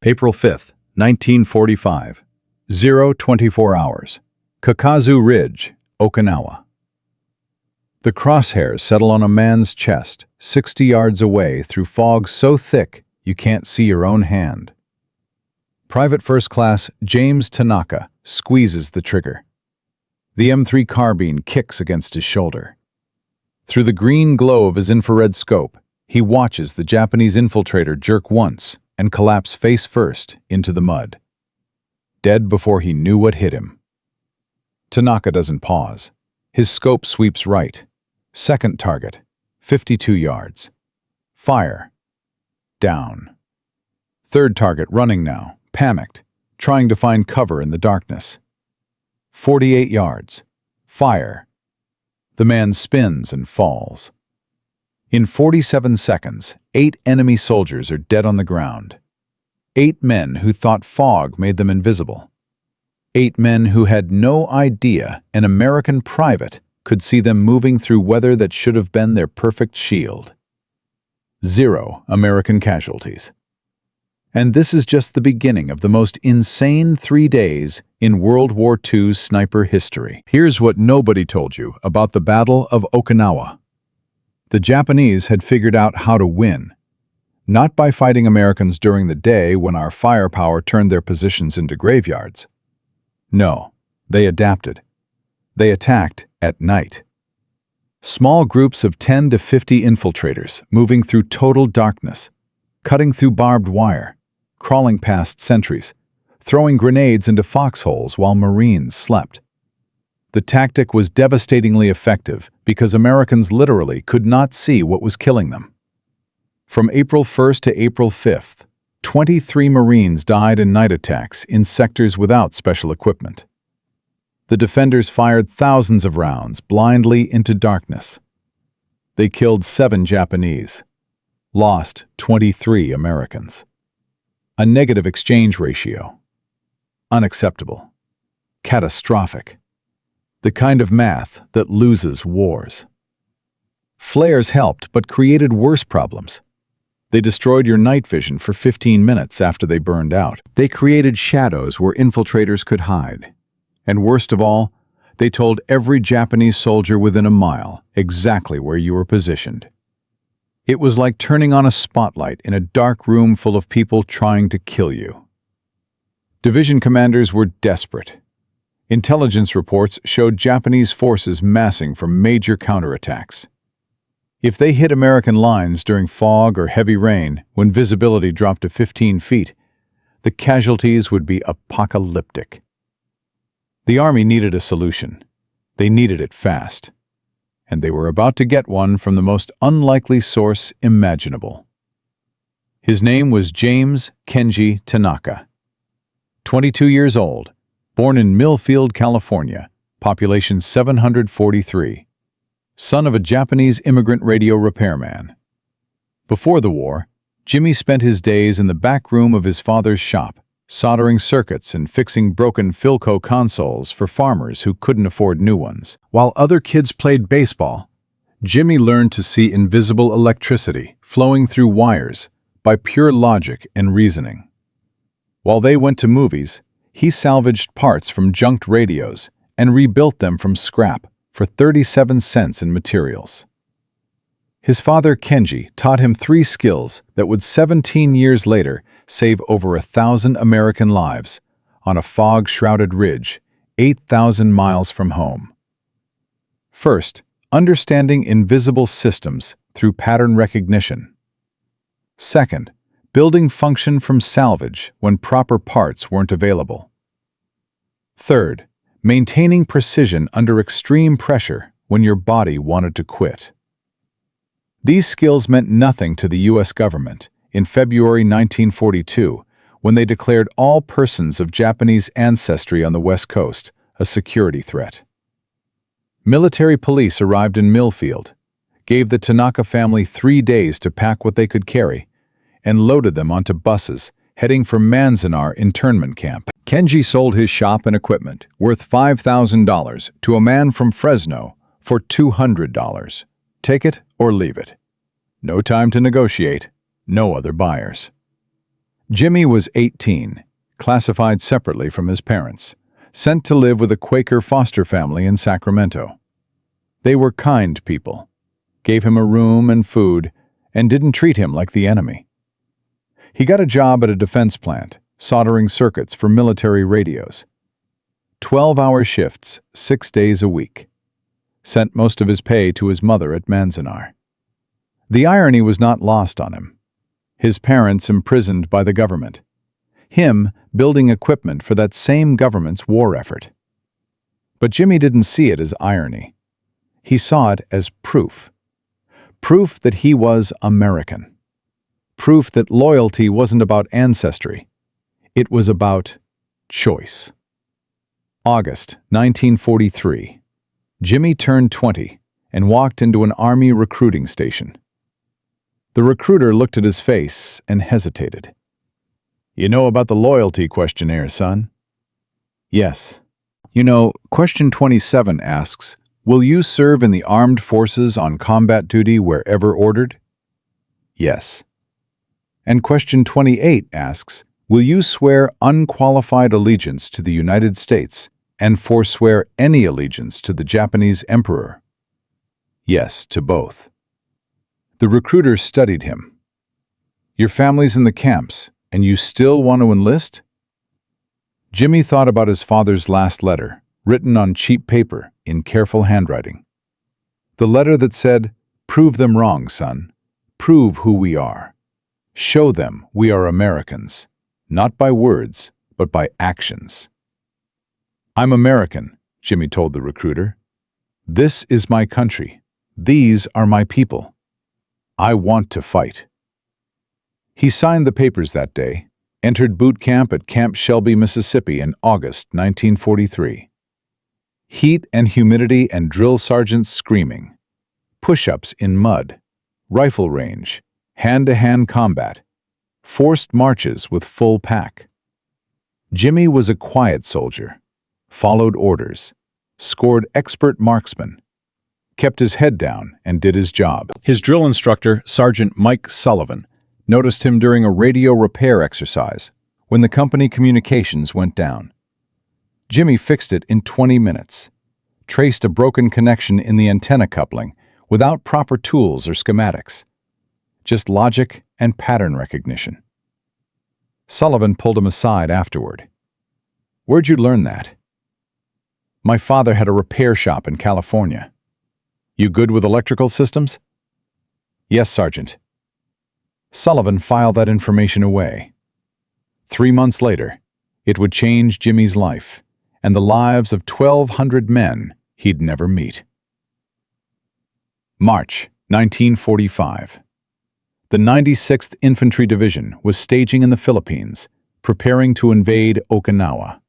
April 5th, 1945. 0:24 hours. Kakazu Ridge, Okinawa. The crosshairs settle on a man's chest, 60 yards away through fog so thick you can't see your own hand. Private First Class James Tanaka squeezes the trigger. The M3 carbine kicks against his shoulder. Through the green glow of his infrared scope, he watches the Japanese infiltrator jerk once and collapse face first into the mud. Dead before he knew what hit him. Tanaka doesn't pause. His scope sweeps right. Second target, 52 yards. Fire. Down. Third target running now, panicked, trying to find cover in the darkness. 48 yards. Fire. The man spins and falls. In 47 seconds, 8 enemy soldiers are dead on the ground. 8 men who thought fog made them invisible. 8 men who had no idea an American private could see them moving through weather that should have been their perfect shield. 0 American casualties. And this is just the beginning of the most insane 3 days in World War II's sniper history. Here's what nobody told you about the Battle of Okinawa. The Japanese had figured out how to win, not by fighting Americans during the day when our firepower turned their positions into graveyards. No, they adapted. They attacked at night. Small groups of 10 to 50 infiltrators moving through total darkness, cutting through barbed wire, crawling past sentries, throwing grenades into foxholes while Marines slept. The tactic was devastatingly effective because Americans literally could not see what was killing them. From April 1st to April 5th, 23 Marines died in night attacks in sectors without special equipment. The defenders fired thousands of rounds blindly into darkness. They killed 7 Japanese, lost 23 Americans. A negative exchange ratio. Unacceptable. Catastrophic. The kind of math that loses wars. Flares helped but created worse problems. They destroyed your night vision for 15 minutes after they burned out. They created shadows where infiltrators could hide. And worst of all, they told every Japanese soldier within a mile exactly where you were positioned. It was like turning on a spotlight in a dark room full of people trying to kill you. Division commanders were desperate. Intelligence reports showed Japanese forces massing for major counterattacks. If they hit American lines during fog or heavy rain when visibility dropped to 15 feet, the casualties would be apocalyptic. The Army needed a solution. They needed it fast. And they were about to get one from the most unlikely source imaginable. His name was James Kenji Tanaka. 22 years old, born in Millfield, California, population 743. Son of a Japanese immigrant radio repairman. Before the war, Jimmy spent his days in the back room of his father's shop, soldering circuits and fixing broken Philco consoles for farmers who couldn't afford new ones. While other kids played baseball, Jimmy learned to see invisible electricity flowing through wires by pure logic and reasoning. While they went to movies, he salvaged parts from junked radios and rebuilt them from scrap for 37 cents in materials. His father Kenji taught him 3 skills that would 17 years later save over 1,000 American lives on a fog-shrouded ridge 8,000 miles from home. First, understanding invisible systems through pattern recognition. Second, building function from salvage when proper parts weren't available. Third, maintaining precision under extreme pressure when your body wanted to quit. These skills meant nothing to the U.S. government in February 1942 when they declared all persons of Japanese ancestry on the West Coast a security threat. Military police arrived in Millfield, gave the Tanaka family 3 days to pack what they could carry, and loaded them onto buses heading for Manzanar internment camp. Kenji sold his shop and equipment, worth $5,000, to a man from Fresno for $200. Take it or leave it. No time to negotiate, no other buyers. Jimmy was 18, classified separately from his parents, sent to live with a Quaker foster family in Sacramento. They were kind people, gave him a room and food, and didn't treat him like the enemy. He got a job at a defense plant, soldering circuits for military radios. 12-hour shifts, 6 days a week. Sent most of his pay to his mother at Manzanar. The irony was not lost on him. His parents imprisoned by the government. Him building equipment for that same government's war effort. But Jimmy didn't see it as irony. He saw it as proof. Proof that he was American. Proof that loyalty wasn't about ancestry. It was about choice. August 1943. Jimmy turned 20 and walked into an Army recruiting station. The recruiter looked at his face and hesitated. "You know about the loyalty questionnaire, son?" "Yes." Question 27 asks, "Will you serve in the armed forces on combat duty wherever ordered?" "Yes." And question 28 asks, "Will you swear unqualified allegiance to the United States and forswear any allegiance to the Japanese emperor?" "Yes, to both." The recruiter studied him. "Your family's in the camps, and you still want to enlist?" Jimmy thought about his father's last letter, written on cheap paper in careful handwriting. The letter that said, "Prove them wrong, son. Prove who we are. Show them we are Americans, not by words, but by actions." "I'm American," Jimmy told the recruiter. "This is my country. These are my people. I want to fight." He signed the papers that day, entered boot camp at Camp Shelby, Mississippi in August 1943. Heat and humidity and drill sergeants screaming. Push-ups in mud. Rifle range. Hand-to-hand combat. Forced marches with full pack. Jimmy was a quiet soldier. Followed orders. Scored expert marksman. Kept his head down and did his job. His drill instructor, Sergeant Mike Sullivan, noticed him during a radio repair exercise when the company communications went down. Jimmy fixed it in 20 minutes, traced a broken connection in the antenna coupling without proper tools or schematics, just logic and pattern recognition. Sullivan pulled him aside afterward. "Where'd you learn that?" "My father had a repair shop in California." "You good with electrical systems?" "Yes, Sergeant." Sullivan filed that information away. 3 months later, it would change Jimmy's life and the lives of 1,200 men he'd never meet. March 1945. The 96th Infantry Division was staging in the Philippines, preparing to invade Okinawa.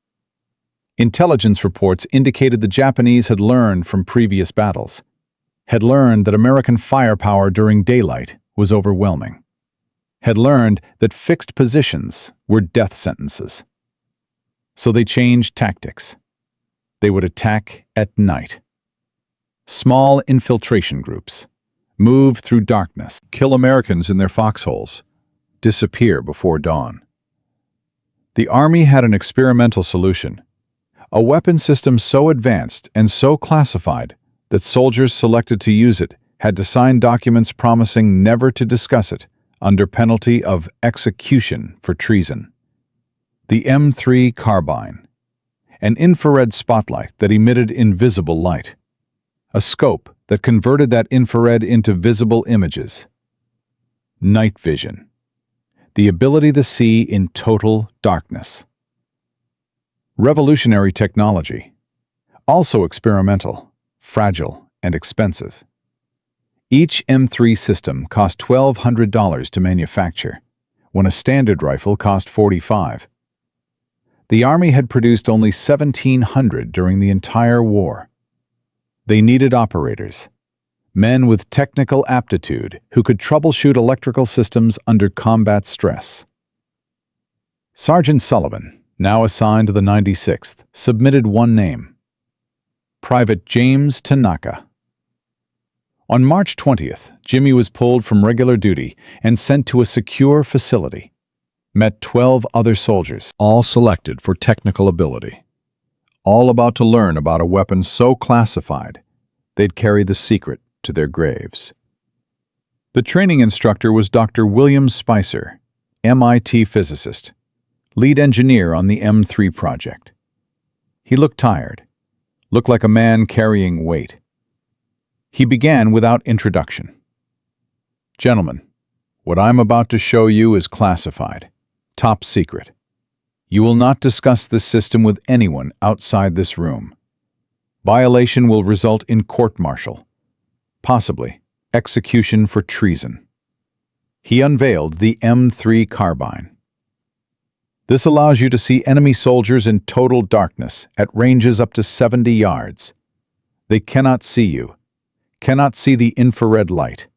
Intelligence reports indicated the Japanese had learned from previous battles, had learned that American firepower during daylight was overwhelming, had learned that fixed positions were death sentences. So they changed tactics. They would attack at night. Small infiltration groups, move through darkness, kill Americans in their foxholes, disappear before dawn. The Army had an experimental solution, a weapon system so advanced and so classified that soldiers selected to use it had to sign documents promising never to discuss it under penalty of execution for treason. The M3 carbine, an infrared spotlight that emitted invisible light, a scope that converted that infrared into visible images. Night vision, the ability to see in total darkness. Revolutionary technology, also experimental, fragile, and expensive. Each M3 system cost $1,200 to manufacture, when a standard rifle cost $45. The Army had produced only 1,700 during the entire war. They needed operators, men with technical aptitude who could troubleshoot electrical systems under combat stress. Sergeant Sullivan, now assigned to the 96th, submitted one name: Private James Tanaka. On March 20th, Jimmy was pulled from regular duty and sent to a secure facility, met 12 other soldiers, all selected for technical ability, all about to learn about a weapon so classified they'd carry the secret to their graves. The training instructor was Dr. William Spicer, MIT physicist, lead engineer on the M3 project. He looked tired, looked like a man carrying weight. He began without introduction. "Gentlemen, what I'm about to show you is classified, top secret. You will not discuss this system with anyone outside this room. Violation will result in court-martial, possibly execution for treason." He unveiled the M3 carbine. This allows you to see enemy soldiers in total darkness at ranges up to 70 yards. They cannot see you, cannot see the infrared light.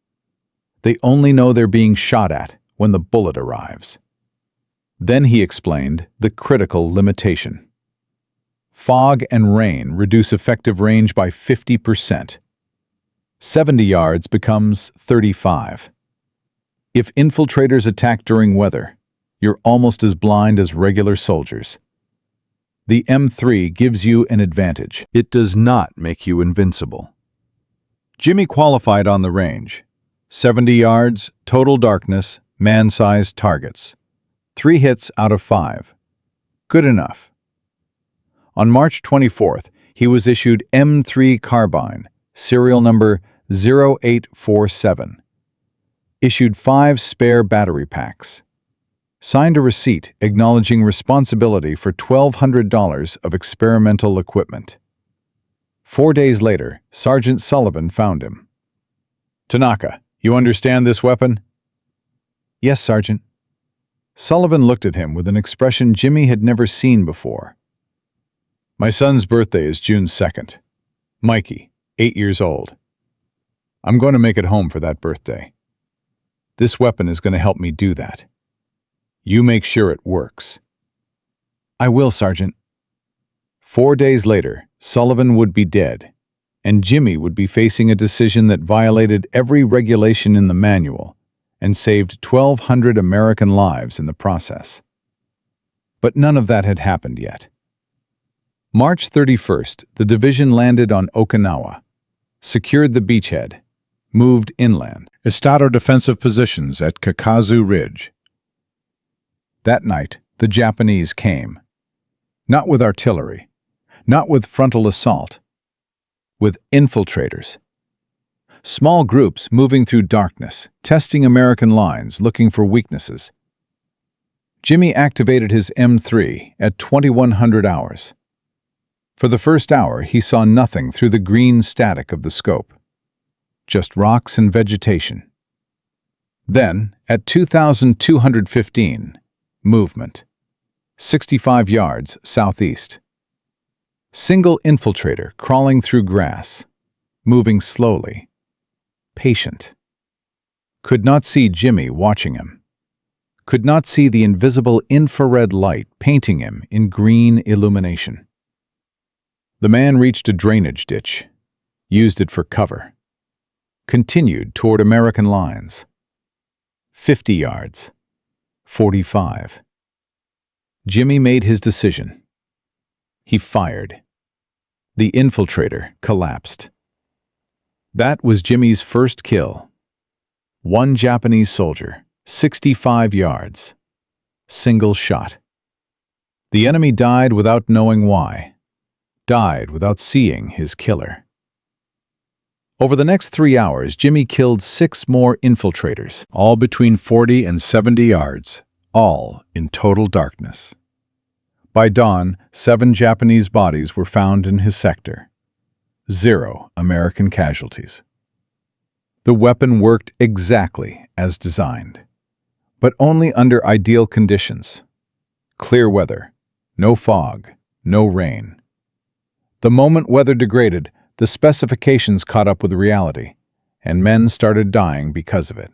They only know they're being shot at when the bullet arrives. Then he explained the critical limitation. Fog and rain reduce effective range by 50%. 70 yards becomes 35. If infiltrators attack during weather, you're almost as blind as regular soldiers. The M3 gives you an advantage. It does not make you invincible. Jimmy qualified on the range. 70 yards, total darkness, man-sized targets. 3 hits out of 5. Good enough. On March 24th, he was issued M3 carbine, serial number 0847. Issued 5 spare battery packs. Signed a receipt acknowledging responsibility for $1,200 of experimental equipment. 4 days later, Sergeant Sullivan found him. "Tanaka, you understand this weapon?" "Yes, Sergeant." Sullivan looked at him with an expression Jimmy had never seen before. "My son's birthday is June 2nd. Mikey, 8 years old. I'm going to make it home for that birthday. This weapon is going to help me do that. You make sure it works." "I will, Sergeant." 4 days later, Sullivan would be dead, and Jimmy would be facing a decision that violated every regulation in the manual and saved 1,200 American lives in the process. But none of that had happened yet. March 31st, the division landed on Okinawa, secured the beachhead, moved inland, established defensive positions at Kakazu Ridge. That night, the Japanese came. Not with artillery, not with frontal assault, with infiltrators. Small groups moving through darkness, testing American lines, looking for weaknesses. Jimmy activated his M3 at 2100 hours. For the first hour, he saw nothing through the green static of the scope. Just rocks and vegetation. Then, at 2215, movement. 65 yards southeast. Single infiltrator crawling through grass, moving slowly. Patient. Could not see Jimmy watching him. Could not see the invisible infrared light painting him in green illumination. The man reached a drainage ditch, used it for cover. Continued toward American lines. 50 yards. 45. Jimmy made his decision. He fired. The infiltrator collapsed. That was Jimmy's first kill. One Japanese soldier, 65 yards. Single shot. The enemy died without knowing why. Died without seeing his killer. Over the next 3 hours, Jimmy killed 6 more infiltrators, all between 40 and 70 yards, all in total darkness. By dawn, 7 Japanese bodies were found in his sector. 0 American casualties. The weapon worked exactly as designed, but only under ideal conditions. Clear weather, no fog, no rain. The moment weather degraded, the specifications caught up with reality, and men started dying because of it.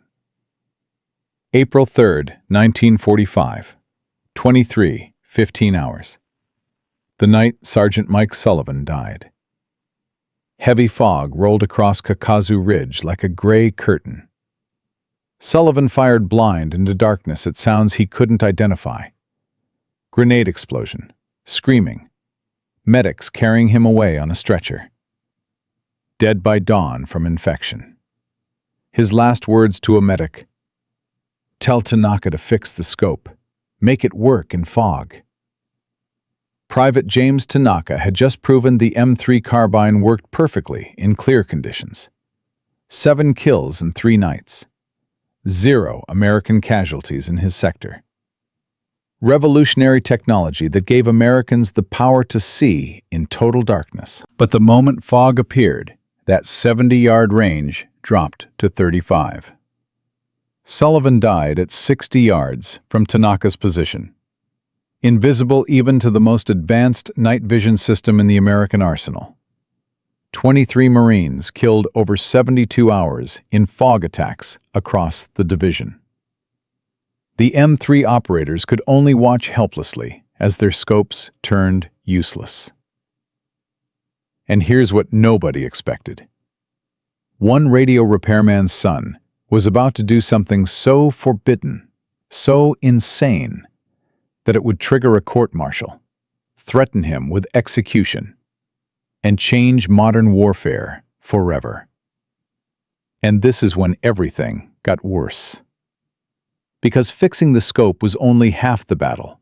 April 3rd, 1945, 23:15 hours. The night Sergeant Mike Sullivan died. Heavy fog rolled across Kakazu Ridge like a gray curtain. Sullivan fired blind into darkness at sounds he couldn't identify. Grenade explosion. Screaming. Medics carrying him away on a stretcher. Dead by dawn from infection. His last words to a medic: "Tell Tanaka to fix the scope. Make it work in fog." Private James Tanaka had just proven the M3 carbine worked perfectly in clear conditions. 7 kills in 3 nights. 0 American casualties in his sector. Revolutionary technology that gave Americans the power to see in total darkness. But the moment fog appeared, that 70-yard range dropped to 35. Sullivan died at 60 yards from Tanaka's position, invisible even to the most advanced night vision system in the American arsenal. 23 Marines killed over 72 hours in fog attacks across the division. The M3 operators could only watch helplessly as their scopes turned useless. And here's what nobody expected. One radio repairman's son was about to do something so forbidden, so insane, that it would trigger a court-martial, threaten him with execution, and change modern warfare forever. And this is when everything got worse. Because fixing the scope was only half the battle.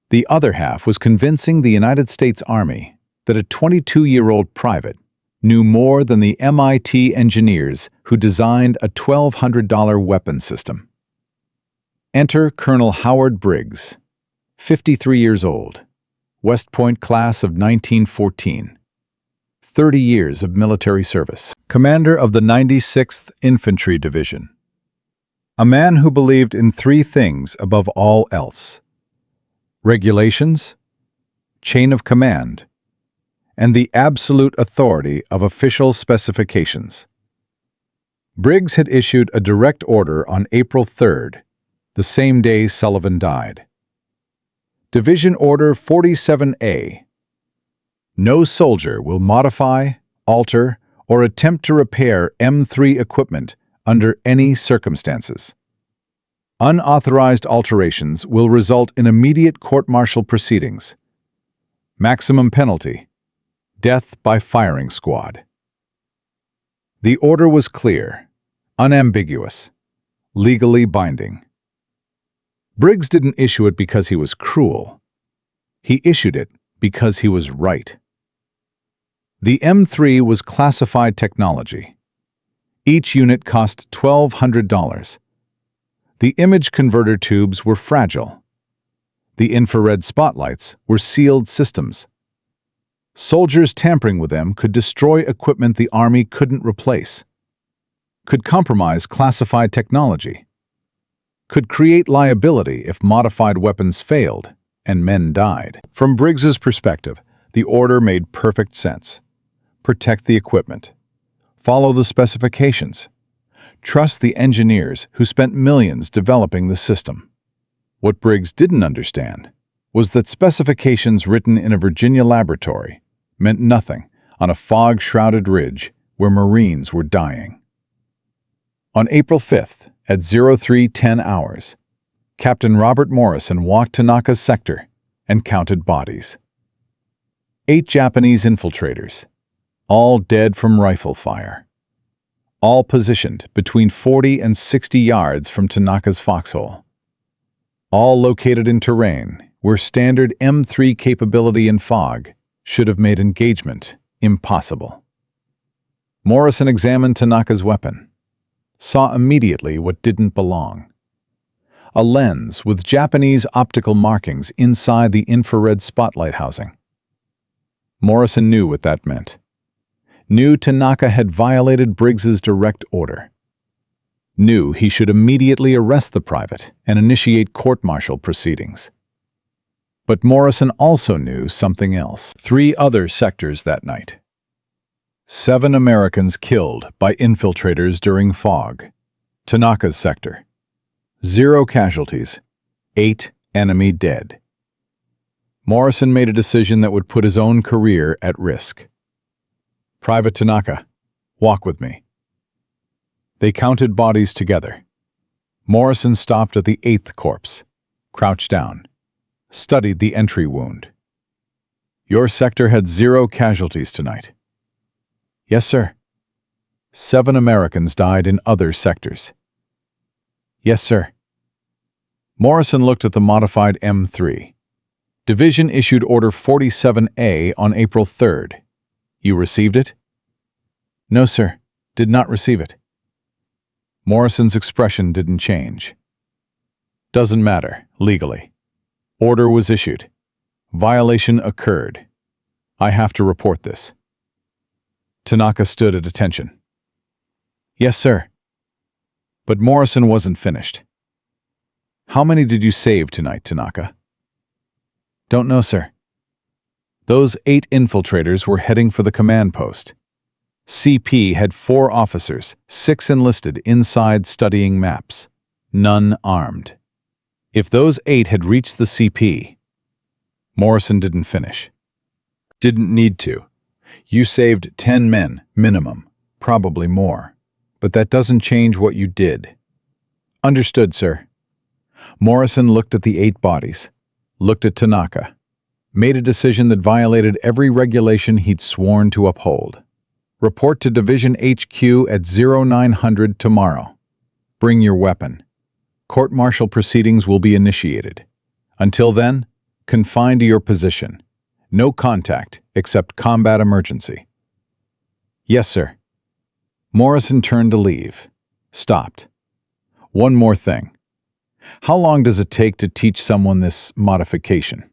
The other half was convincing the United States Army that a 22-year-old private knew more than the MIT engineers who designed a $1,200 weapon system. Enter Colonel Howard Briggs, 53 years old, West Point class of 1914, 30 years of military service, commander of the 96th Infantry Division. A man who believed in 3 things above all else: regulations, chain of command, and the absolute authority of official specifications. Briggs had issued a direct order on April 3rd, the same day Sullivan died. Division Order 47A. No soldier will modify, alter, or attempt to repair M3 equipment under any circumstances. Unauthorized alterations will result in immediate court-martial proceedings. Maximum penalty: death by firing squad. The order was clear, unambiguous, legally binding. Briggs didn't issue it because he was cruel. He issued it because he was right. The M3 was classified technology. Each unit cost $1,200. The image converter tubes were fragile. The infrared spotlights were sealed systems. Soldiers tampering with them could destroy equipment the Army couldn't replace, could compromise classified technology, could create liability if modified weapons failed and men died. From Briggs's perspective, the order made perfect sense. Protect the equipment. Follow the specifications. Trust the engineers who spent millions developing the system. What Briggs didn't understand was that specifications written in a Virginia laboratory meant nothing on a fog-shrouded ridge where Marines were dying. On April 5th, at 03:10 hours, Captain Robert Morrison walked Tanaka's sector and counted bodies. 8 Japanese infiltrators, all dead from rifle fire. All positioned between 40 and 60 yards from Tanaka's foxhole. All located in terrain where standard M3 capability in fog should have made engagement impossible. Morrison examined Tanaka's weapon, saw immediately what didn't belong. A lens with Japanese optical markings inside the infrared spotlight housing. Morrison knew what that meant. Knew Tanaka had violated Briggs's direct order. Knew he should immediately arrest the private and initiate court-martial proceedings. But Morrison also knew something else. 3 other sectors that night. 7 Americans killed by infiltrators during fog. Tanaka's sector. 0 casualties. 8 enemy dead. Morrison made a decision that would put his own career at risk. "Private Tanaka, walk with me." They counted bodies together. Morrison stopped at the 8th corpse, crouched down, studied the entry wound. Your sector had 0 casualties tonight. Yes, sir. 7 Americans died in other sectors. Yes, sir. Morrison looked at the modified M3. Division issued Order 47A on April 3rd. You received it? No, sir. Did not receive it. Morrison's expression didn't change. Doesn't matter, legally. Order was issued. Violation occurred. I have to report this. Tanaka stood at attention. Yes, sir. But Morrison wasn't finished. How many did you save tonight, Tanaka? Don't know, sir. Those 8 infiltrators were heading for the command post. CP had 4 officers, 6 enlisted inside studying maps, none armed. If those 8 had reached the CP, Morrison didn't finish. Didn't need to. You saved 10 men, minimum, probably more. But that doesn't change what you did. Understood, sir. Morrison looked at the 8 bodies, looked at Tanaka, made a decision that violated every regulation he'd sworn to uphold. Report to Division HQ at 0900 tomorrow. Bring your weapon. Court-martial proceedings will be initiated. Until then, confine to your position. No contact except combat emergency. Yes, sir. Morrison turned to leave. Stopped. One more thing. How long does it take to teach someone this modification?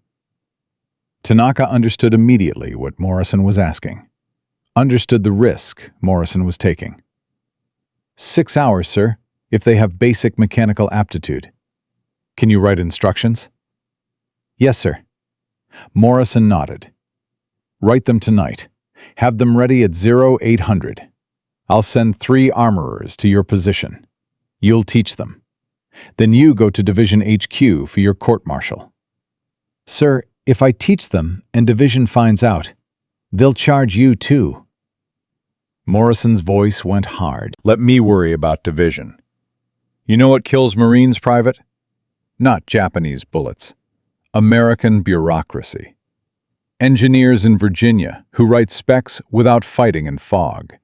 Tanaka understood immediately what Morrison was asking. Understood the risk Morrison was taking. 6 hours, sir, if they have basic mechanical aptitude. Can you write instructions? Yes, sir. Morrison nodded. Write them tonight. Have them ready at 0800. I'll send 3 armorers to your position. You'll teach them. Then you go to Division HQ for your court-martial. Sir, if I teach them and Division finds out, they'll charge you too. Morrison's voice went hard. Let me worry about Division. You know what kills Marines, Private? Not Japanese bullets. American bureaucracy. Engineers in Virginia who write specs without fighting in fog.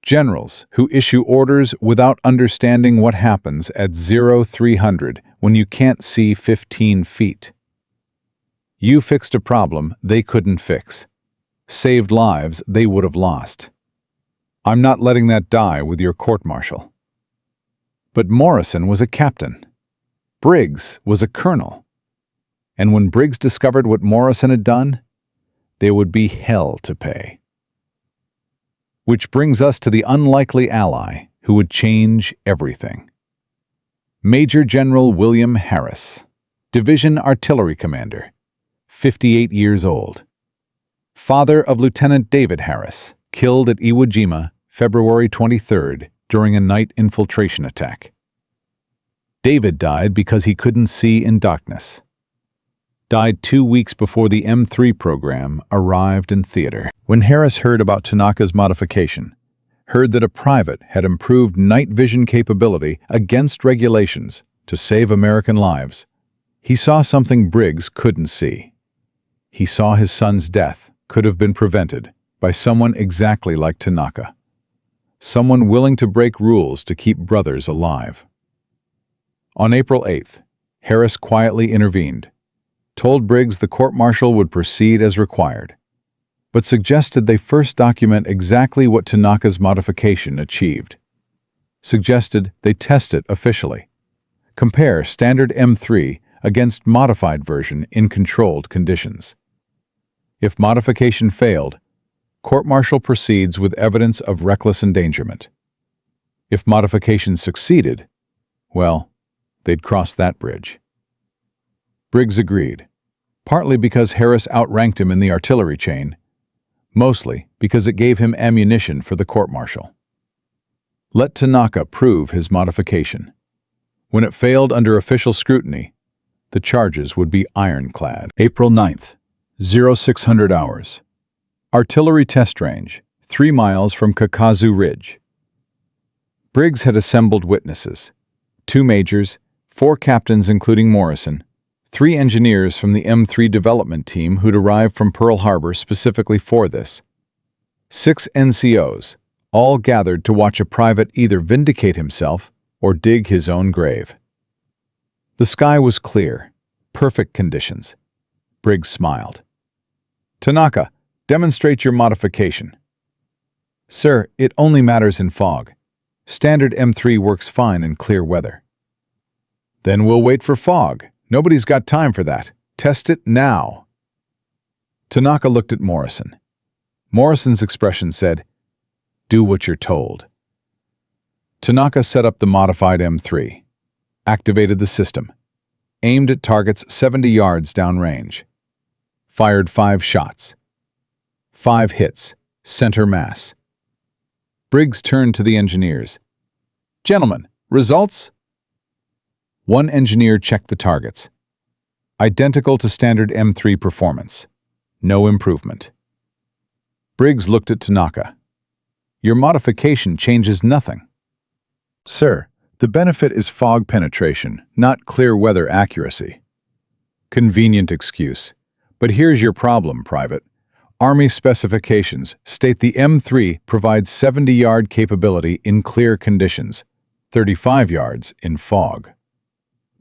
Generals who issue orders without understanding what happens at 0300 when you can't see 15 feet. You fixed a problem they couldn't fix. Saved lives they would have lost. I'm not letting that die with your court-martial. But Morrison was a captain. Briggs was a colonel. And when Briggs discovered what Morrison had done, there would be hell to pay. Which brings us to the unlikely ally who would change everything. Major General William Harris, Division Artillery Commander, 58 years old. Father of Lieutenant David Harris, killed at Iwo Jima, February 23rd, during a night infiltration attack. David died because he couldn't see in darkness. Died 2 weeks before the M3 program arrived in theater. When Harris heard about Tanaka's modification, heard that a private had improved night vision capability against regulations to save American lives, he saw something Briggs couldn't see. He saw his son's death could have been prevented by someone exactly like Tanaka. Someone willing to break rules to keep brothers alive. On April 8th, Harris quietly intervened, told Briggs the court-martial would proceed as required, but suggested they first document exactly what Tanaka's modification achieved. Suggested they test it officially. Compare standard M3 against modified version in controlled conditions. If modification failed, court-martial proceeds with evidence of reckless endangerment. If modification succeeded, well, they'd cross that bridge. Briggs agreed, partly because Harris outranked him in the artillery chain, mostly because it gave him ammunition for the court-martial. Let Tanaka prove his modification. When it failed under official scrutiny, the charges would be ironclad. April 9th, 0600 hours. Artillery test range, 3 miles from Kakazu Ridge. Briggs had assembled witnesses, 2 majors, 4 captains including Morrison, 3 engineers from the M3 development team who'd arrived from Pearl Harbor specifically for this, 6 NCOs, all gathered to watch a private either vindicate himself or dig his own grave. The sky was clear, perfect conditions. Briggs smiled. "Tanaka, demonstrate your modification." "Sir, it only matters in fog. Standard M3 works fine in clear weather." "Then we'll wait for fog. Nobody's got time for that. Test it now." Tanaka looked at Morrison. Morrison's expression said, "Do what you're told." Tanaka set up the modified M3, activated the system, aimed at targets 70 yards downrange, fired 5 shots. 5 hits, center mass. Briggs turned to the engineers. "Gentlemen, results?" One engineer checked the targets. Identical to standard M3 performance. No improvement. Briggs looked at Tanaka. "Your modification changes nothing." "Sir, the benefit is fog penetration, not clear weather accuracy." "Convenient excuse. But here's your problem, Private. Army specifications state the M3 provides 70-yard capability in clear conditions, 35 yards in fog.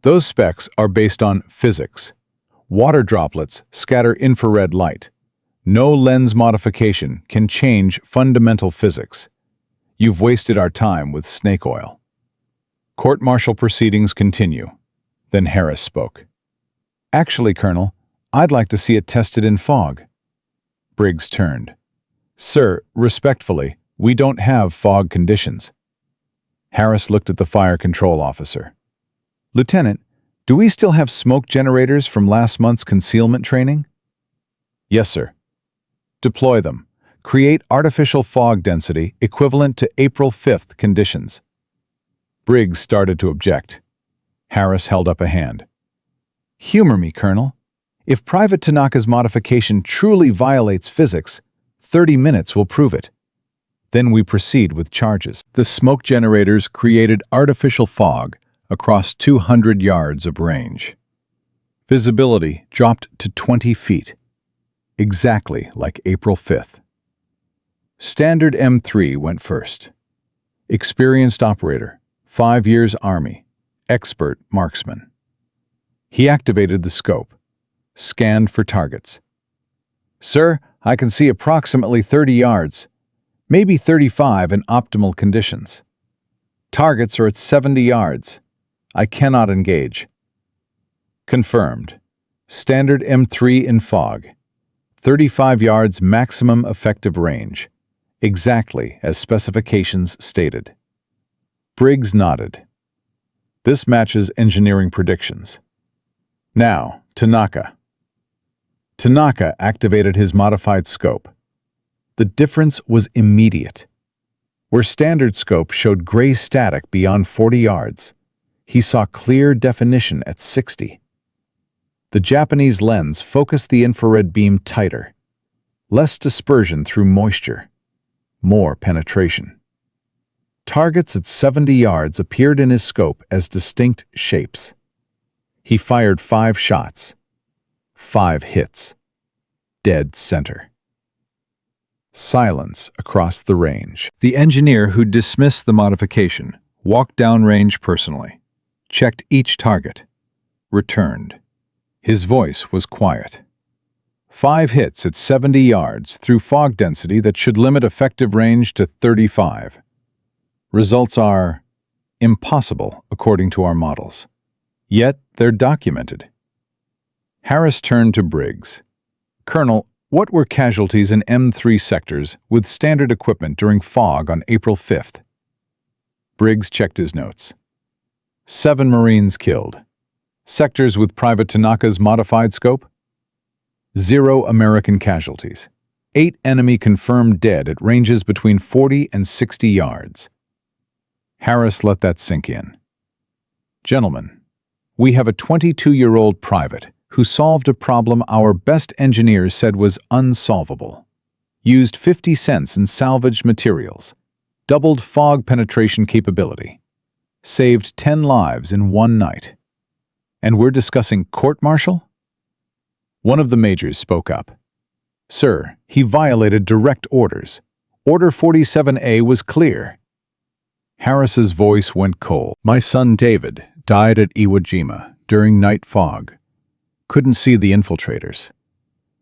Those specs are based on physics. Water droplets scatter infrared light. No lens modification can change fundamental physics. You've wasted our time with snake oil." Court-martial proceedings continue. Then Harris spoke. "Actually, Colonel, I'd like to see it tested in fog." Briggs turned. "Sir, respectfully, we don't have fog conditions." Harris looked at the fire control officer. "Lieutenant, do we still have smoke generators from last month's concealment training?" "Yes, sir." "Deploy them. Create artificial fog density equivalent to April 5th conditions." Briggs started to object. Harris held up a hand. "Humor me, Colonel. If Private Tanaka's modification truly violates physics, 30 minutes will prove it. Then we proceed with charges." The smoke generators created artificial fog across 200 yards of range. Visibility dropped to 20 feet, exactly like April 5th. Standard M3 went first. Experienced operator, 5 years Army, expert marksman. He activated the scope, scanned for targets. "Sir, I can see approximately 30 yards, maybe 35 in optimal conditions. Targets are at 70 yards. I cannot engage." Confirmed. Standard M3 in fog. 35 yards maximum effective range. Exactly as specifications stated. Briggs nodded. "This matches engineering predictions." Now, Tanaka. Tanaka activated his modified scope. The difference was immediate. Where standard scope showed gray static beyond 40 yards, he saw clear definition at 60. The Japanese lens focused the infrared beam tighter. Less dispersion through moisture. More penetration. Targets at 70 yards appeared in his scope as distinct shapes. He fired 5 shots. 5 hits. Dead center. Silence across the range. The engineer who dismissed the modification walked downrange personally, checked each target, returned. His voice was quiet. 5 hits at 70 yards through fog density that should limit effective range to 35. Results are impossible according to our models. Yet they're documented. Harris turned to Briggs. "Colonel, what were casualties in M3 sectors with standard equipment during fog on April 5th? Briggs checked his notes. 7 Marines killed. Sectors with Private Tanaka's modified scope? 0 American casualties. 8 enemy confirmed dead at ranges between 40 and 60 yards. Harris let that sink in. "Gentlemen, we have a 22-year-old private who solved a problem our best engineers said was unsolvable. Used 50 cents in salvaged materials. Doubled fog penetration capability. saved 10 lives in one night. And we're discussing court-martial? One of the majors spoke up. Sir, he violated direct orders. Order 47A was clear. Harris's voice went cold. My son David died at Iwo Jima during night fog. Couldn't see the infiltrators.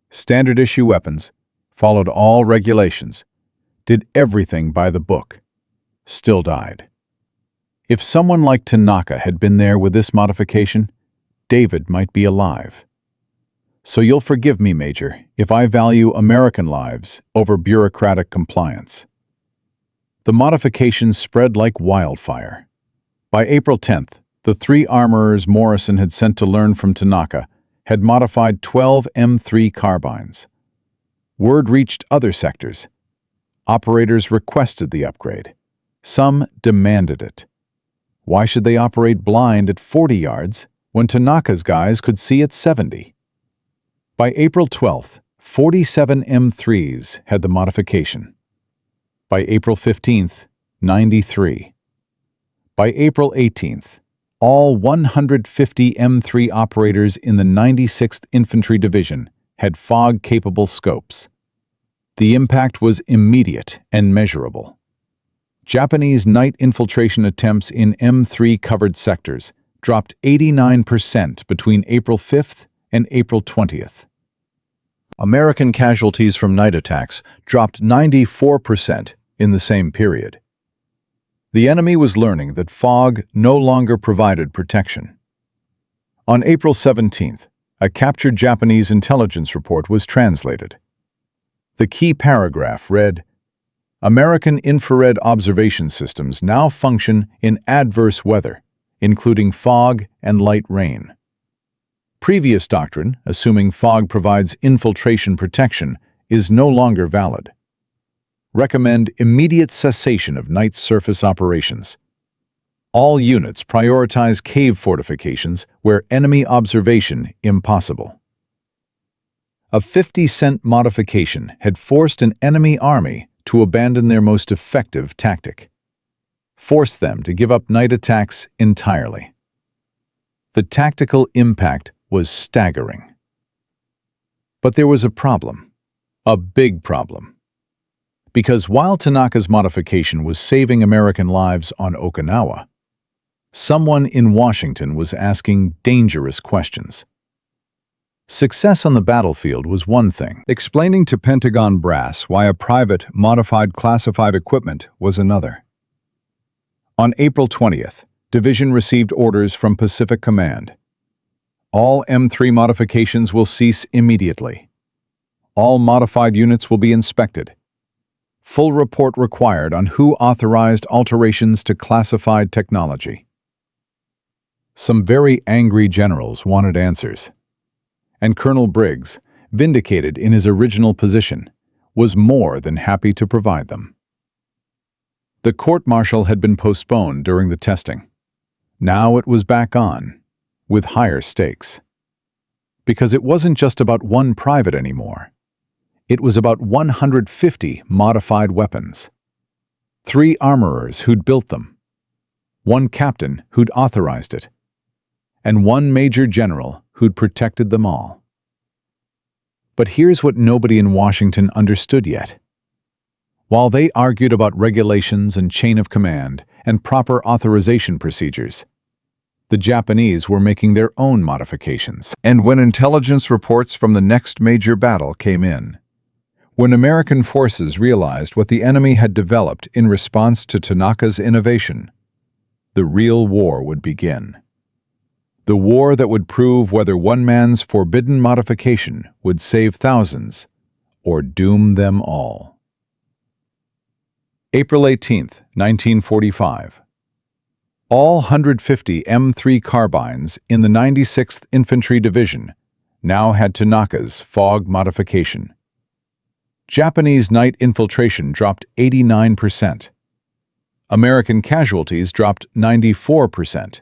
Standard issue weapons, followed all regulations, did everything by the book. Still died. If someone like Tanaka had been there with this modification, David might be alive. So you'll forgive me, Major, if I value American lives over bureaucratic compliance. The modifications spread like wildfire. By April 10th, the 3 armorers Morrison had sent to learn from Tanaka had modified 12 M3 carbines. Word reached other sectors. Operators requested the upgrade. Some demanded it. Why should they operate blind at 40 yards when Tanaka's guys could see at 70? By April 12th, 47 M3s had the modification. By April 15th, 93. By April 18th, all 150 M3 operators in the 96th Infantry Division had fog-capable scopes. The impact was immediate and measurable. Japanese night infiltration attempts in M3-covered sectors dropped 89% between April 5th and April 20th. American casualties from night attacks dropped 94% in the same period. The enemy was learning that fog no longer provided protection. On April 17th, a captured Japanese intelligence report was translated. The key paragraph read, American infrared observation systems now function in adverse weather, including fog and light rain. Previous doctrine, assuming fog provides infiltration protection, is no longer valid. Recommend immediate cessation of night surface operations. All units prioritize cave fortifications where enemy observation impossible. A 50-cent modification had forced an enemy army to abandon their most effective tactic. Forced them to give up night attacks entirely. The tactical impact was staggering. But there was a problem. A big problem. Because while Tanaka's modification was saving American lives on Okinawa, someone in Washington was asking dangerous questions. Success on the battlefield was one thing. Explaining to Pentagon brass why a private, modified classified equipment was another. On April 20th, Division received orders from Pacific Command. All M3 modifications will cease immediately. All modified units will be inspected. Full report required on who authorized alterations to classified technology. Some very angry generals wanted answers. And Colonel Briggs, vindicated in his original position, was more than happy to provide them. The court-martial had been postponed during the testing. Now it was back on, with higher stakes. Because it wasn't just about one private anymore. It was about 150 modified weapons. 3 armorers who'd built them. 1 captain who'd authorized it. And 1 major general who'd protected them all. But here's what nobody in Washington understood yet. While they argued about regulations and chain of command and proper authorization procedures, the Japanese were making their own modifications. And when intelligence reports from the next major battle came in, when American forces realized what the enemy had developed in response to Tanaka's innovation, the real war would begin. The war that would prove whether one man's forbidden modification would save thousands or doom them all. April 18th, 1945. All 150 M3 carbines in the 96th Infantry Division now had Tanaka's fog modification. Japanese night infiltration dropped 89%. American casualties dropped 94%.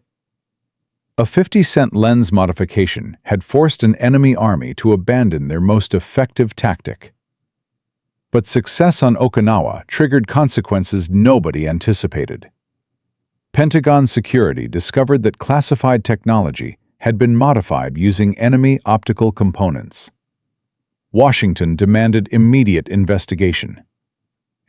A 50-cent lens modification had forced an enemy army to abandon their most effective tactic. But success on Okinawa triggered consequences nobody anticipated. Pentagon security discovered that classified technology had been modified using enemy optical components. Washington demanded immediate investigation.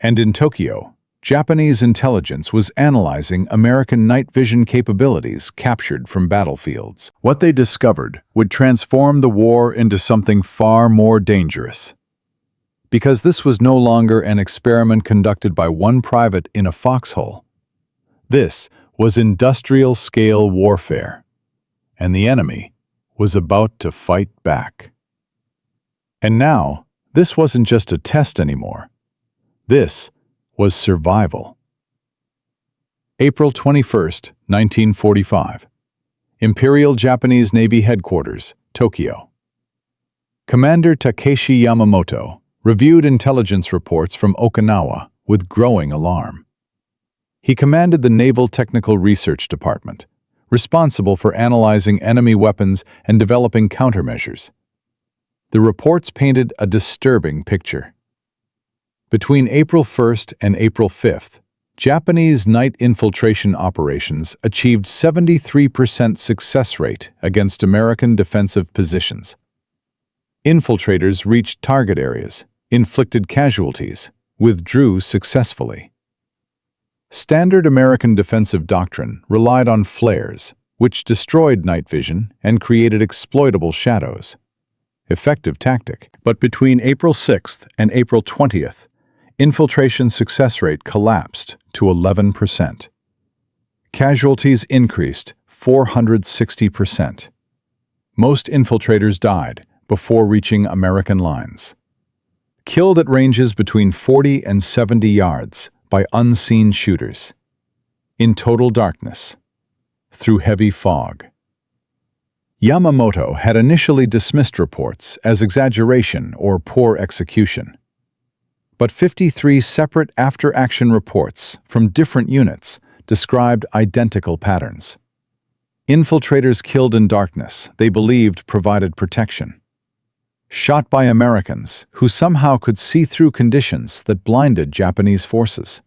And in Tokyo, Japanese intelligence was analyzing American night vision capabilities captured from battlefields. What they discovered would transform the war into something far more dangerous. Because this was no longer an experiment conducted by one private in a foxhole. This was industrial-scale warfare, and the enemy was about to fight back. And now, this wasn't just a test anymore. This was survival. April 21, 1945. Imperial Japanese Navy Headquarters, Tokyo. Commander Takeshi Yamamoto reviewed intelligence reports from Okinawa with growing alarm. He commanded the Naval Technical Research Department, responsible for analyzing enemy weapons and developing countermeasures. The reports painted a disturbing picture. Between April 1st and April 5th, Japanese night infiltration operations achieved 73% success rate against American defensive positions. Infiltrators reached target areas, inflicted casualties, withdrew successfully. Standard American defensive doctrine relied on flares, which destroyed night vision and created exploitable shadows. Effective tactic. But between April 6th and April 20th, infiltration success rate collapsed to 11%. Casualties increased 460%. Most infiltrators died before reaching American lines. Killed at ranges between 40 and 70 yards by unseen shooters. In total darkness. Through heavy fog. Yamamoto had initially dismissed reports as exaggeration or poor execution. But 53 separate after-action reports from different units described identical patterns. Infiltrators killed in darkness they believed provided protection. Shot by Americans who somehow could see through conditions that blinded Japanese forces.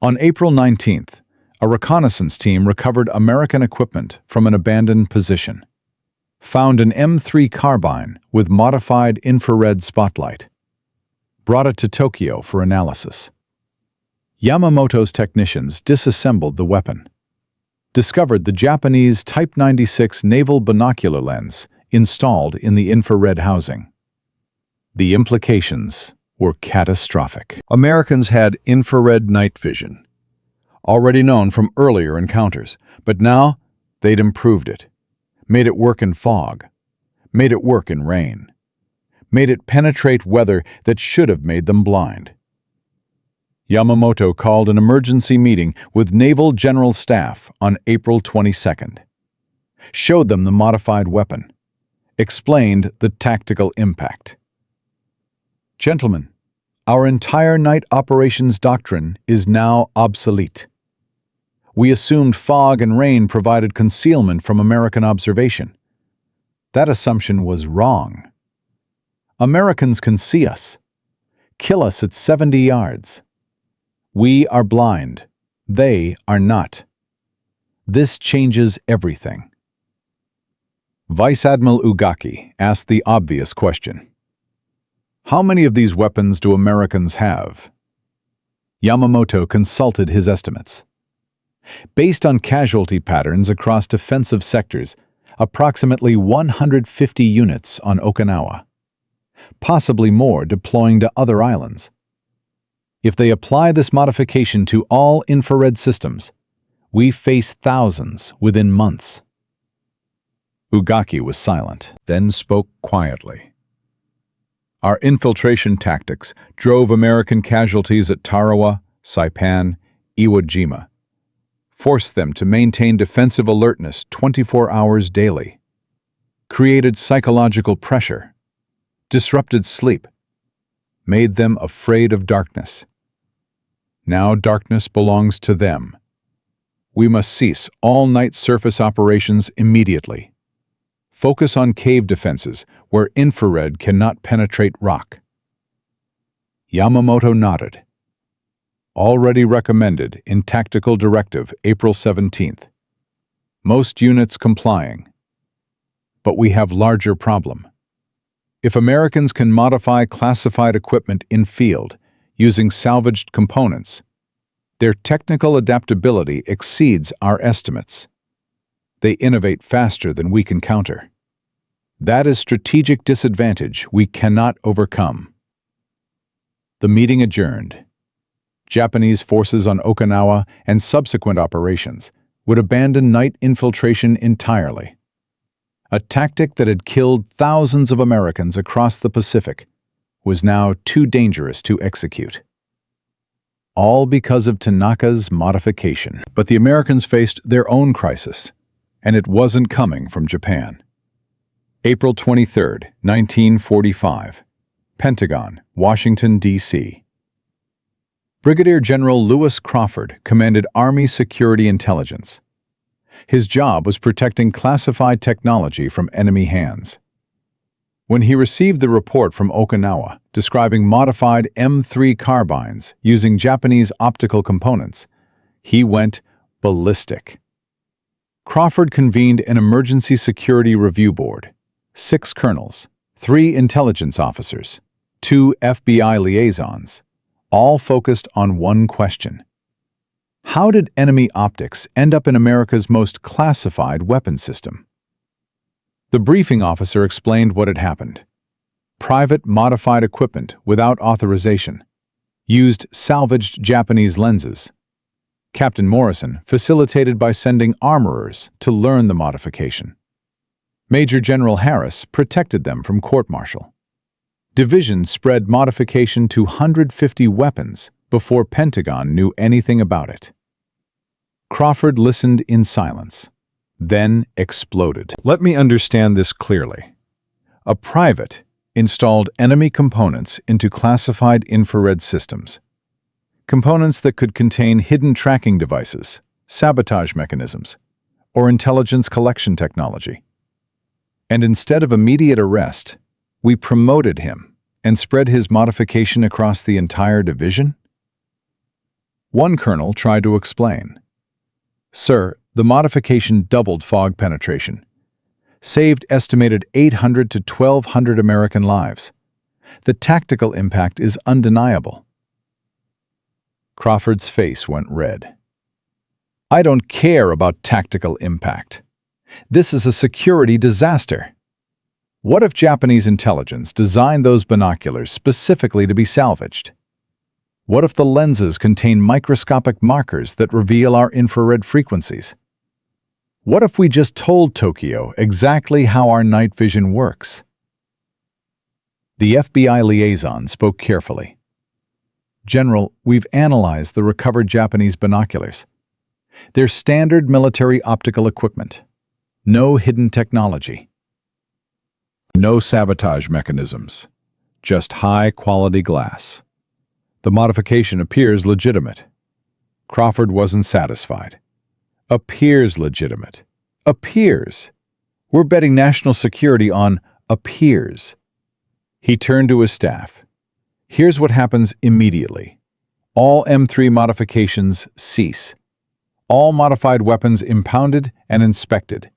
On April 19th, a reconnaissance team recovered American equipment from an abandoned position. Found an M3 carbine with modified infrared spotlight. Brought it to Tokyo for analysis. Yamamoto's technicians disassembled the weapon. Discovered the Japanese Type 96 naval binocular lens installed in the infrared housing. The implications were catastrophic. Americans had infrared night vision, already known from earlier encounters, but now they'd improved it, made it work in fog, made it work in rain, made it penetrate weather that should have made them blind. Yamamoto called an emergency meeting with Naval General Staff on April 22nd. Showed them the modified weapon. Explained the tactical impact. Gentlemen, our entire night operations doctrine is now obsolete. We assumed fog and rain provided concealment from American observation. That assumption was wrong. Americans can see us, kill us at 70 yards. We are blind. They are not. This changes everything. Vice Admiral Ugaki asked the obvious question. How many of these weapons do Americans have? Yamamoto consulted his estimates. Based on casualty patterns across defensive sectors, approximately 150 units on Okinawa. Possibly more deploying to other islands. If they apply this modification to all infrared systems, we face thousands within months. Ugaki was silent, then spoke quietly. Our infiltration tactics drove American casualties at Tarawa, Saipan, Iwo Jima. Forced them to maintain defensive alertness 24 hours daily. Created psychological pressure. Disrupted sleep. Made them afraid of darkness. Now darkness belongs to them. We must cease all night surface operations immediately. Focus on cave defenses where infrared cannot penetrate rock. Yamamoto nodded. Already recommended in Tactical Directive, April 17th. Most units complying. But we have larger problem. If Americans can modify classified equipment in field using salvaged components, their technical adaptability exceeds our estimates. They innovate faster than we can counter. That is strategic disadvantage we cannot overcome. The meeting adjourned. Japanese forces on Okinawa and subsequent operations would abandon night infiltration entirely. A tactic that had killed thousands of Americans across the Pacific was now too dangerous to execute. All because of Tanaka's modification. But the Americans faced their own crisis, and it wasn't coming from Japan. April 23, 1945. Pentagon, Washington, D.C. Brigadier General Lewis Crawford commanded Army Security Intelligence. His job was protecting classified technology from enemy hands. When he received the report from Okinawa describing modified M3 carbines using Japanese optical components, he went ballistic. Crawford convened an emergency security review board, 6 colonels, 3 intelligence officers, 2 FBI liaisons, all focused on one question. How did enemy optics end up in America's most classified weapon system? The briefing officer explained what had happened. Private modified equipment without authorization used salvaged Japanese lenses. Captain Morrison facilitated by sending armorers to learn the modification. Major General Harris protected them from court-martial. Division spread modification to 150 weapons before Pentagon knew anything about it. Crawford listened in silence, then exploded. Let me understand this clearly. A private installed enemy components into classified infrared systems. Components that could contain hidden tracking devices, sabotage mechanisms, or intelligence collection technology. And instead of immediate arrest, we promoted him and spread his modification across the entire division? One colonel tried to explain. Sir, the modification doubled fog penetration, saved estimated 800 to 1,200 American lives. The tactical impact is undeniable. Crawford's face went red. I don't care about tactical impact. This is a security disaster. What if Japanese intelligence designed those binoculars specifically to be salvaged? What if the lenses contain microscopic markers that reveal our infrared frequencies? What if we just told Tokyo exactly how our night vision works? The FBI liaison spoke carefully. General, we've analyzed the recovered Japanese binoculars. They're standard military optical equipment. No hidden technology. No sabotage mechanisms. Just high-quality glass. The modification appears legitimate. Crawford wasn't satisfied. Appears legitimate. Appears. We're betting national security on appears. He turned to his staff. Here's what happens immediately. All M3 modifications cease. All modified weapons impounded and inspected.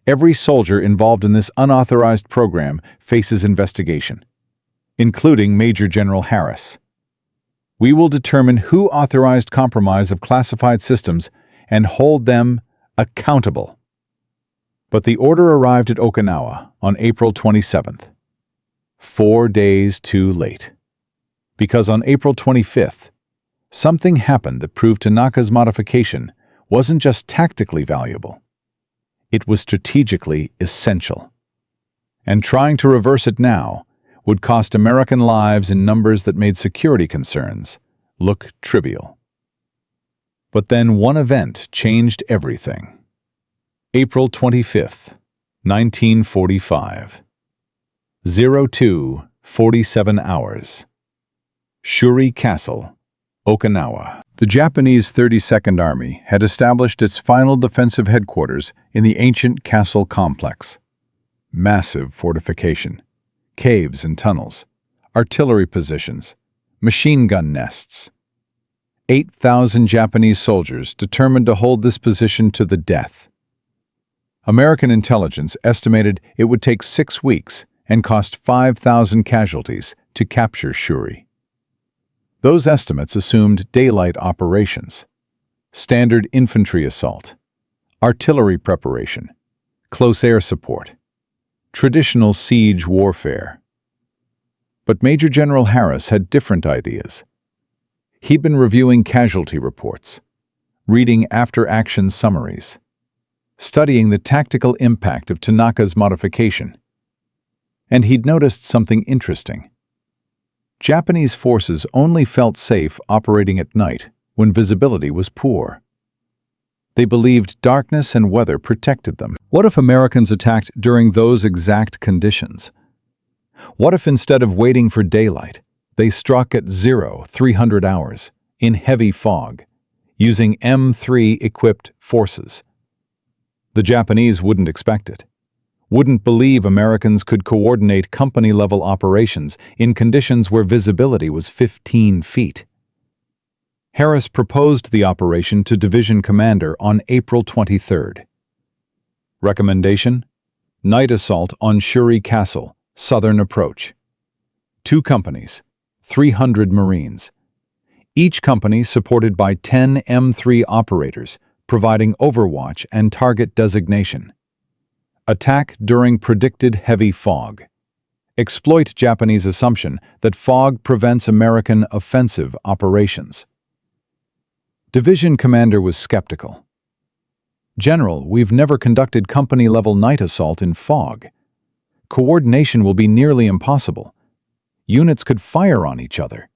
Every soldier involved in this unauthorized program faces investigation, including Major General Harris. We will determine who authorized compromise of classified systems and hold them accountable. But the order arrived at Okinawa on April 27th. 4 days too late. Because on April 25th, something happened that proved Tanaka's modification wasn't just tactically valuable. It was strategically essential. And trying to reverse it now would cost American lives in numbers that made security concerns look trivial. But then one event changed everything. April 25th, 1945. 02:47 hours. Shuri Castle, Okinawa. The Japanese 32nd Army had established its final defensive headquarters in the ancient castle complex. Massive fortification, caves and tunnels, artillery positions, machine gun nests. 8,000 Japanese soldiers determined to hold this position to the death. American intelligence estimated it would take 6 weeks and cost 5,000 casualties to capture Shuri. Those estimates assumed daylight operations, standard infantry assault, artillery preparation, close air support, traditional siege warfare. But Major General Harris had different ideas. He'd been reviewing casualty reports, reading after-action summaries, studying the tactical impact of Tanaka's modification. And he'd noticed something interesting. Japanese forces only felt safe operating at night when visibility was poor. They believed darkness and weather protected them. What if Americans attacked during those exact conditions? What if instead of waiting for daylight, they struck at 300 hours, in heavy fog, using M3-equipped forces? The Japanese wouldn't expect it, wouldn't believe Americans could coordinate company-level operations in conditions where visibility was 15 feet. Harris proposed the operation to Division Commander on April 23rd. Recommendation: night assault on Shuri Castle, southern approach. 2 companies, 300 Marines. Each company supported by 10 M3 operators, providing overwatch and target designation. Attack during predicted heavy fog. Exploit Japanese assumption that fog prevents American offensive operations. Division Commander was skeptical. "General, we've never conducted company-level night assault in fog. Coordination will be nearly impossible. Units could fire on each other."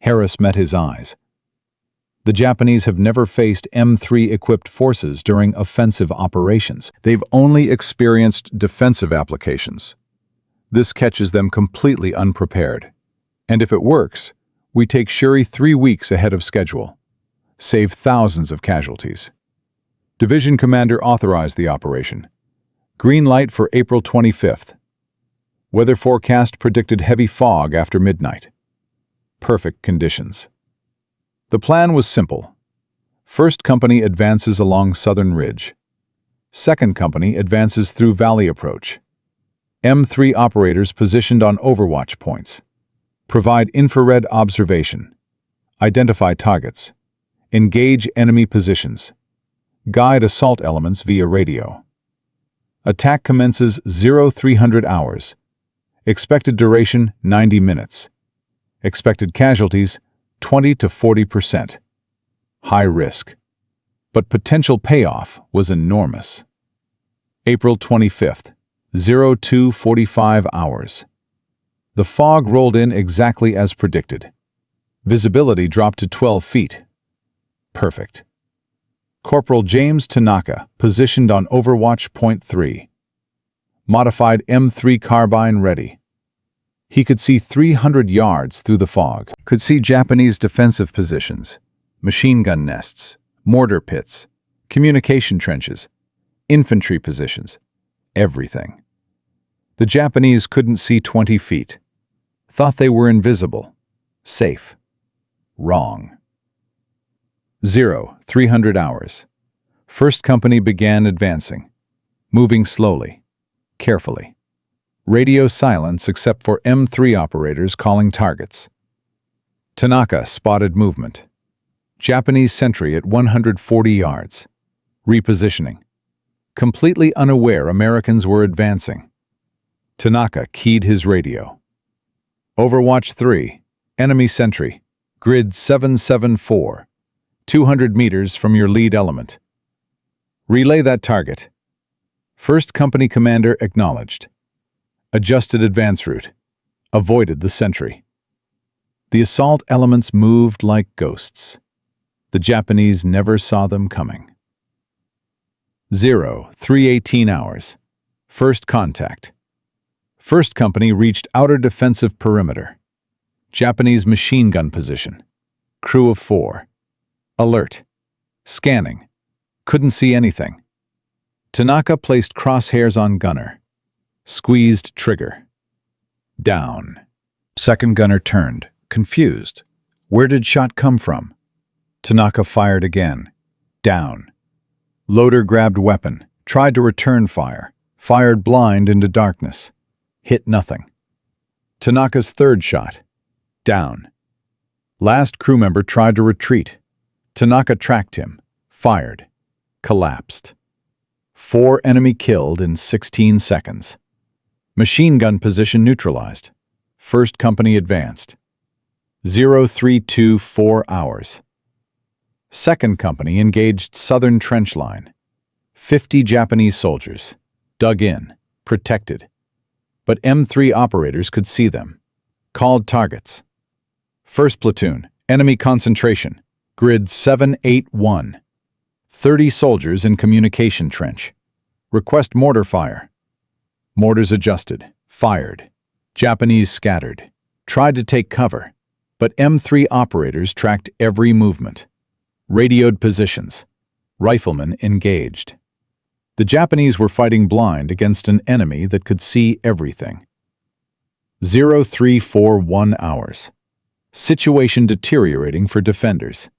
Harris met his eyes. The Japanese have never faced M3-equipped forces during offensive operations. They've only experienced defensive applications. This catches them completely unprepared. And if it works, we take Shuri 3 weeks ahead of schedule, save thousands of casualties. Division Commander authorized the operation. Green light for April 25th. Weather forecast predicted heavy fog after midnight. Perfect conditions. The plan was simple. First Company advances along Southern Ridge. Second Company advances through Valley Approach. M3 operators positioned on overwatch points. Provide infrared observation. Identify targets. Engage enemy positions. Guide assault elements via radio. Attack commences 0300 hours. Expected duration 90 minutes. Expected casualties 20 to 40%. High risk. But potential payoff was enormous. April 25th, 0245 hours. The fog rolled in exactly as predicted. Visibility dropped to 12 feet. Perfect. Corporal James Tanaka positioned on Overwatch Point 3. Modified M3 carbine ready. He could see 300 yards through the fog. Could see Japanese defensive positions, machine gun nests, mortar pits, communication trenches, infantry positions, everything. The Japanese couldn't see 20 feet. Thought they were invisible. Safe. Wrong. 0300 hours. First Company began advancing, moving slowly, carefully. Radio silence except for M3 operators calling targets. Tanaka spotted movement. Japanese sentry at 140 yards. Repositioning. Completely unaware Americans were advancing. Tanaka keyed his radio. Overwatch 3, enemy sentry, grid 774, 200 meters from your lead element. Relay that target. First Company commander acknowledged. Adjusted advance route. Avoided the sentry. The assault elements moved like ghosts. The Japanese never saw them coming. 0318 hours. First contact. First Company reached outer defensive perimeter. Japanese machine gun position. Crew of 4. Alert. Scanning. Couldn't see anything. Tanaka placed crosshairs on gunner. Squeezed trigger. Down. Second gunner turned, confused. Where did shot come from? Tanaka fired again. Down. Loader grabbed weapon, tried to return fire, fired blind into darkness. Hit nothing. Tanaka's third shot. Down. Last crew member tried to retreat. Tanaka tracked him, fired, collapsed. 4 enemy killed in 16 seconds. Machine gun position neutralized. First company advanced. 0324 hours. Second company engaged southern trench line. 50 Japanese soldiers. Dug in, protected. But M3 operators could see them. Called targets. First platoon, enemy concentration. Grid 781. 30 soldiers in communication trench. Request mortar fire. Mortars adjusted. Fired. Japanese scattered. Tried to take cover, but M3 operators tracked every movement. Radioed positions. Riflemen engaged. The Japanese were fighting blind against an enemy that could see everything. 0341 hours. Situation deteriorating for defenders.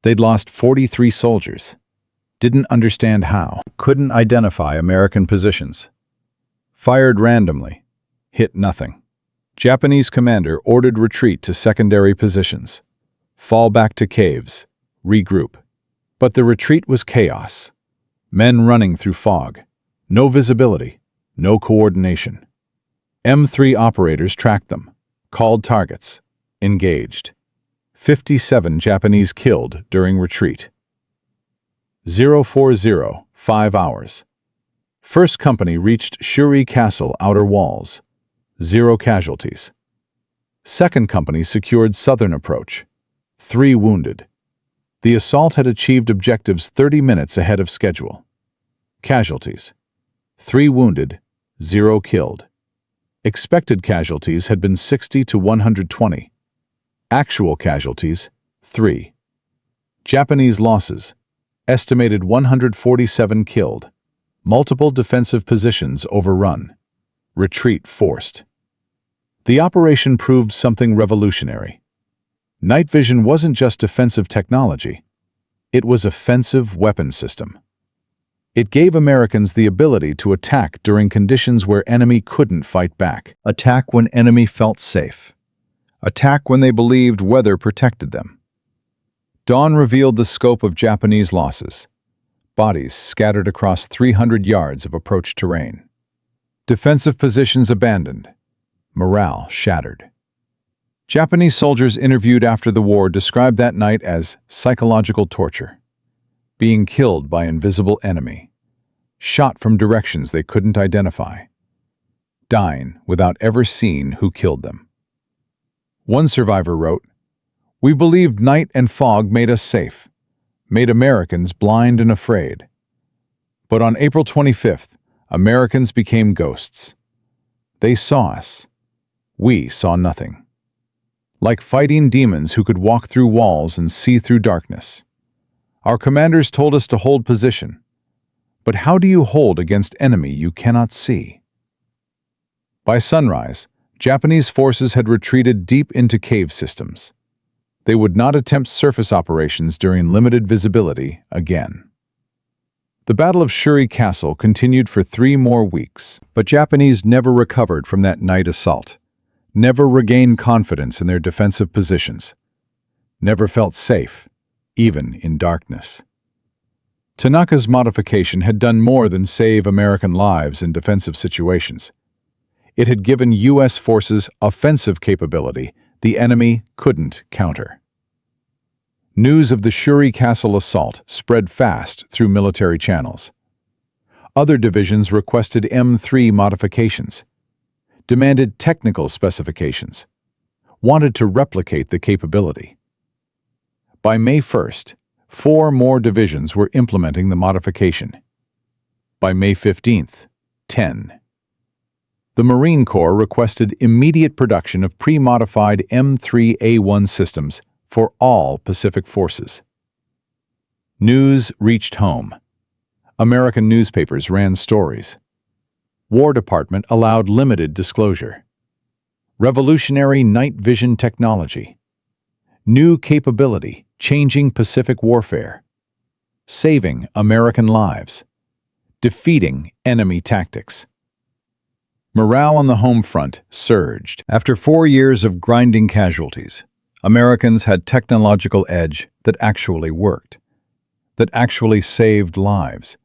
They'd lost 43 soldiers. Didn't understand how. Couldn't identify American positions. Fired randomly. Hit nothing. Japanese commander ordered retreat to secondary positions. Fall back to caves. Regroup. But the retreat was chaos. Men running through fog. No visibility. No coordination. M3 operators tracked them. Called targets. Engaged. 57 Japanese killed during retreat. 040, 5 hours. First company reached Shuri Castle outer walls. 0 casualties. Second company secured southern approach. 3 wounded. The assault had achieved objectives 30 minutes ahead of schedule. Casualties. 3 wounded, 0 killed. Expected casualties had been 60 to 120. Actual casualties, 3. Japanese losses. Estimated 147 killed. Multiple defensive positions overrun. Retreat forced. The operation proved something revolutionary. Night vision wasn't just defensive technology. It was offensive weapon system. It gave Americans the ability to attack during conditions where enemy couldn't fight back. Attack when enemy felt safe. Attack when they believed weather protected them. Dawn revealed the scope of Japanese losses. Bodies scattered across 300 yards of approach terrain. Defensive positions abandoned. Morale shattered. Japanese soldiers interviewed after the war described that night as psychological torture. Being killed by invisible enemy. Shot from directions they couldn't identify. Dying without ever seeing who killed them. One survivor wrote, "We believed night and fog made us safe, made Americans blind and afraid. But on April 25th, Americans became ghosts. They saw us. We saw nothing. Like fighting demons who could walk through walls and see through darkness. Our commanders told us to hold position. But how do you hold against enemy you cannot see?" By sunrise, Japanese forces had retreated deep into cave systems. They would not attempt surface operations during limited visibility again. The Battle of Shuri Castle continued for 3 more weeks, but Japanese never recovered from that night assault, never regained confidence in their defensive positions, never felt safe, even in darkness. Tanaka's modification had done more than save American lives in defensive situations. It had given U.S. forces offensive capability the enemy couldn't counter. News of the Shuri Castle assault spread fast through military channels. Other divisions requested M3 modifications, demanded technical specifications, wanted to replicate the capability. By May 1st, 4 more divisions were implementing the modification. By May 15th, 10. The Marine Corps requested immediate production of pre-modified M3A1 systems for all Pacific forces. News reached home. American newspapers ran stories. War Department allowed limited disclosure. Revolutionary night vision technology. New capability, changing Pacific warfare. Saving American lives. Defeating enemy tactics. Morale on the home front surged. After 4 years of grinding casualties, Americans had technological edge that actually worked, that actually saved lives,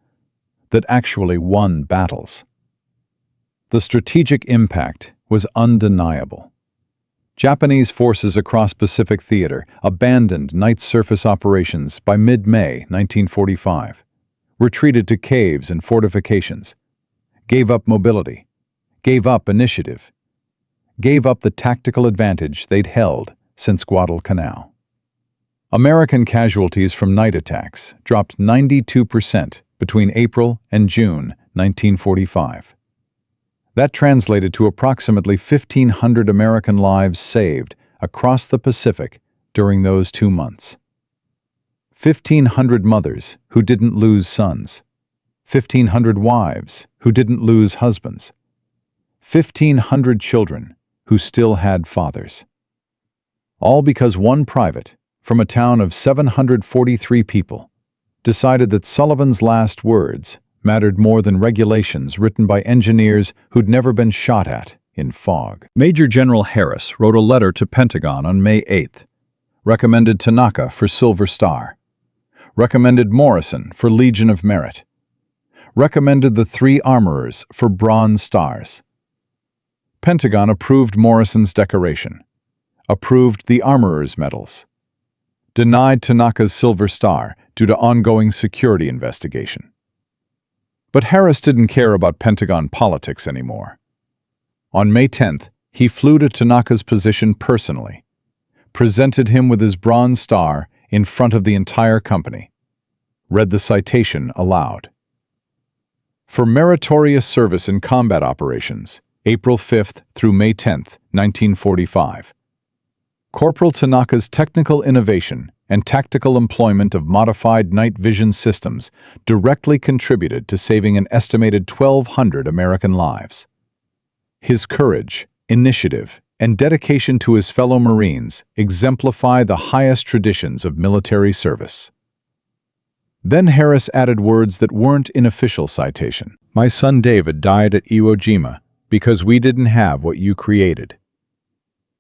that actually won battles. The strategic impact was undeniable. Japanese forces across Pacific Theater abandoned night surface operations by mid-May 1945, retreated to caves and fortifications, gave up mobility, gave up initiative, gave up the tactical advantage they'd held since Guadalcanal. American casualties from night attacks dropped 92% between April and June 1945. That translated to approximately 1,500 American lives saved across the Pacific during those 2 months. 1,500 mothers who didn't lose sons, 1,500 wives who didn't lose husbands, 1,500 children who still had fathers. All because one private, from a town of 743 people, decided that Sullivan's last words mattered more than regulations written by engineers who'd never been shot at in fog. Major General Harris wrote a letter to Pentagon on May 8th, recommended Tanaka for Silver Star, recommended Morrison for Legion of Merit, recommended the 3 armorers for Bronze Stars. Pentagon approved Morrison's decoration, approved the armorers' medals, denied Tanaka's Silver Star due to ongoing security investigation. But Harris didn't care about Pentagon politics anymore. On May 10th, he flew to Tanaka's position personally, presented him with his Bronze Star in front of the entire company, read the citation aloud. For meritorious service in combat operations, April 5th through May 10th, 1945. Corporal Tanaka's technical innovation and tactical employment of modified night vision systems directly contributed to saving an estimated 1,200 American lives. His courage, initiative, and dedication to his fellow Marines exemplify the highest traditions of military service. Then Harris added words that weren't in official citation. My son David died at Iwo Jima because we didn't have what you created.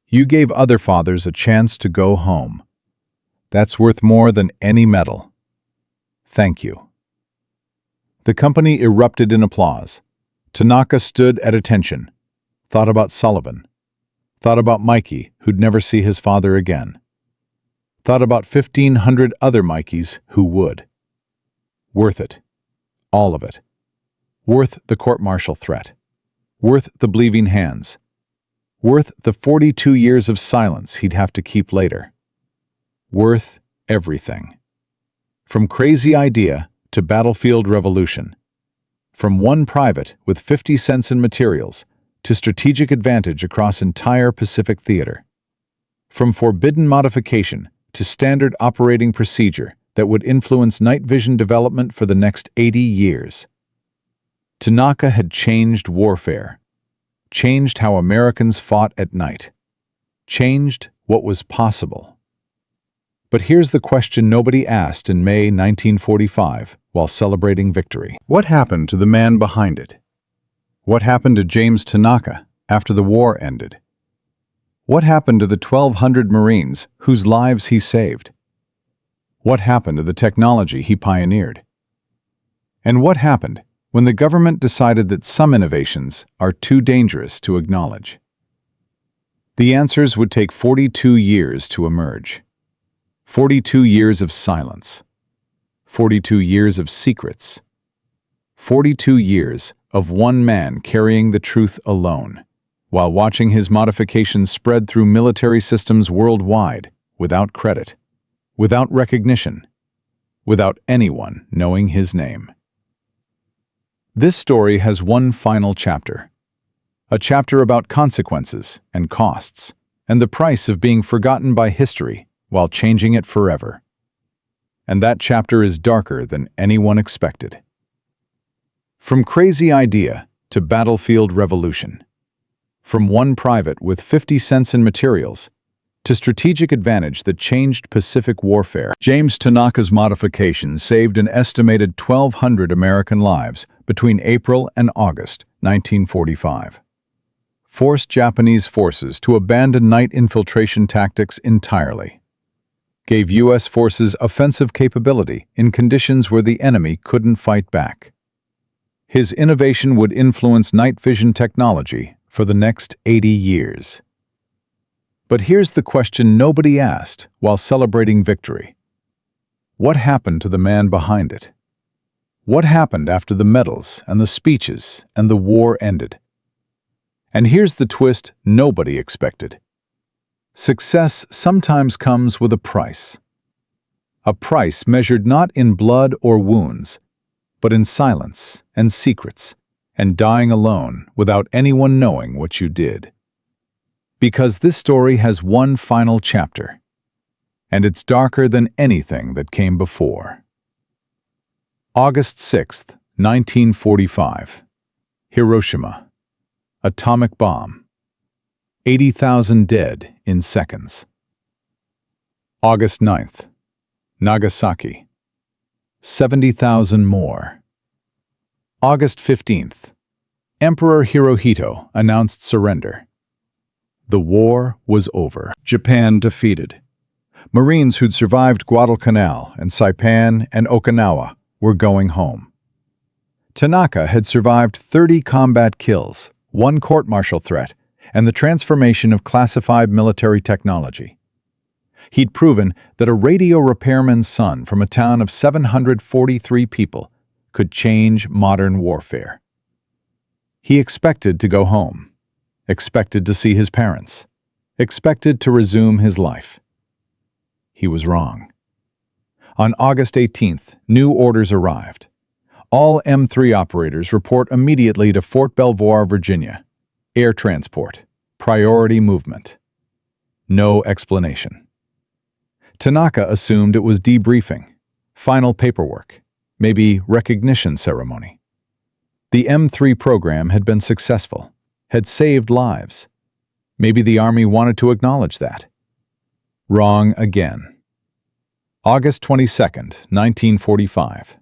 You gave other fathers a chance to go home. That's worth more than any medal. Thank you. The company erupted in applause. Tanaka stood at attention, thought about Sullivan, thought about Mikey, who'd never see his father again, thought about 1,500 other Mikeys who would. Worth it. All of it. Worth the court-martial threat. Worth the bleeding hands. Worth the 42 years of silence he'd have to keep later. Worth everything. From crazy idea to battlefield revolution. From one private with 50 cents in materials to strategic advantage across entire Pacific Theater. From forbidden modification to standard operating procedure that would influence night vision development for the next 80 years. Tanaka had changed warfare, changed how Americans fought at night, changed what was possible. But here's the question nobody asked in May 1945 while celebrating victory. What happened to the man behind it? What happened to James Tanaka after the war ended? What happened to the 1,200 Marines whose lives he saved? What happened to the technology he pioneered? And what happened when the government decided that some innovations are too dangerous to acknowledge? The answers would take 42 years to emerge. 42 years of silence. 42 years of secrets. 42 years of one man carrying the truth alone, while watching his modifications spread through military systems worldwide without credit, without recognition, without anyone knowing his name. This story has one final chapter. A chapter about consequences and costs, and the price of being forgotten by history while changing it forever. And that chapter is darker than anyone expected. From crazy idea to battlefield revolution. From one private with 50 cents in materials to strategic advantage that changed Pacific warfare. James Tanaka's modifications saved an estimated 1,200 American lives between April and August 1945. Forced Japanese forces to abandon night infiltration tactics entirely. Gave U.S. forces offensive capability in conditions where the enemy couldn't fight back. His innovation would influence night vision technology for the next 80 years. But here's the question nobody asked while celebrating victory. What happened to the man behind it? What happened after the medals and the speeches and the war ended? And here's the twist nobody expected. Success sometimes comes with a price. A price measured not in blood or wounds, but in silence and secrets, and dying alone without anyone knowing what you did. Because this story has one final chapter, and it's darker than anything that came before. August 6th, 1945. Hiroshima. Atomic bomb. 80,000 dead in seconds. August 9th. Nagasaki. 70,000 more. August 15th. Emperor Hirohito announced surrender. The war was over. Japan defeated. Marines who'd survived Guadalcanal and Saipan and Okinawa were going home. Tanaka had survived 30 combat kills, 1 court-martial threat, and the transformation of classified military technology. He'd proven that a radio repairman's son from a town of 743 people could change modern warfare. He expected to go home. Expected to see his parents, expected to resume his life. He was wrong. On August 18th, new orders arrived. All M3 operators report immediately to Fort Belvoir, Virginia. Air transport, priority movement. No explanation. Tanaka assumed it was debriefing, final paperwork, maybe recognition ceremony. The M3 program had been successful. Had saved lives. Maybe the Army wanted to acknowledge that. Wrong again. August 22nd, 1945.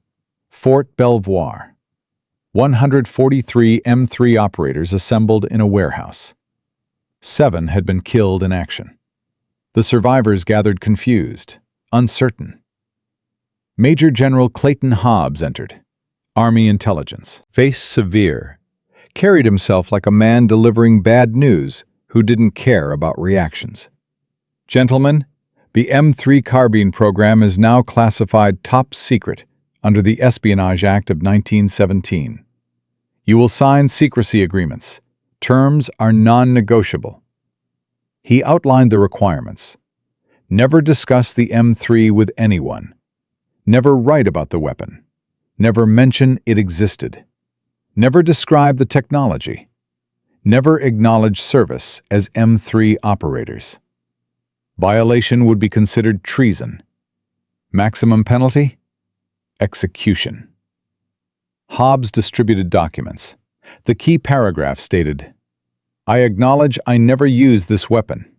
Fort Belvoir. 143 M3 operators assembled in a warehouse. 7 had been killed in action. The survivors gathered confused, uncertain. Major General Clayton Hobbs entered. Army intelligence. Face severe. Carried himself like a man delivering bad news who didn't care about reactions. Gentlemen, the M3 carbine program is now classified top secret under the Espionage Act of 1917. You will sign secrecy agreements. Terms are non-negotiable. He outlined the requirements. Never discuss the M3 with anyone. Never write about the weapon. Never mention it existed. Never describe the technology. Never acknowledge service as M3 operators. Violation would be considered treason. Maximum penalty? Execution. Hobbs distributed documents. The key paragraph stated, I acknowledge I never used this weapon.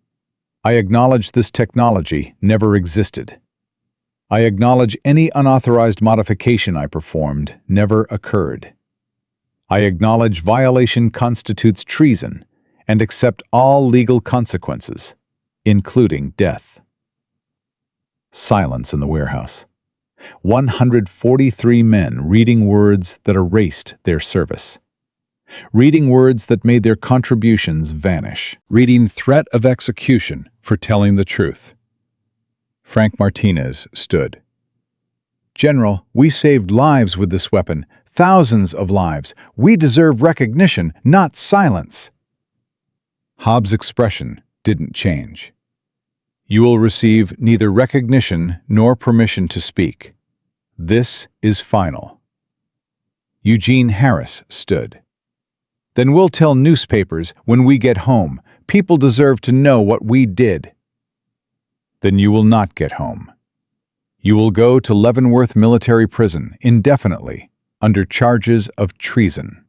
I acknowledge this technology never existed. I acknowledge any unauthorized modification I performed never occurred. I acknowledge violation constitutes treason and accept all legal consequences, including death. Silence in the warehouse. 143 men reading words that erased their service. Reading words that made their contributions vanish. Reading threat of execution for telling the truth. Frank Martinez stood. General, we saved lives with this weapon. Thousands of lives. We deserve recognition, not silence. Hobbs' expression didn't change. You will receive neither recognition nor permission to speak. This is final. Eugene Harris stood. Then we'll tell newspapers when we get home. People deserve to know what we did. Then you will not get home. You will go to Leavenworth Military Prison indefinitely under charges of treason.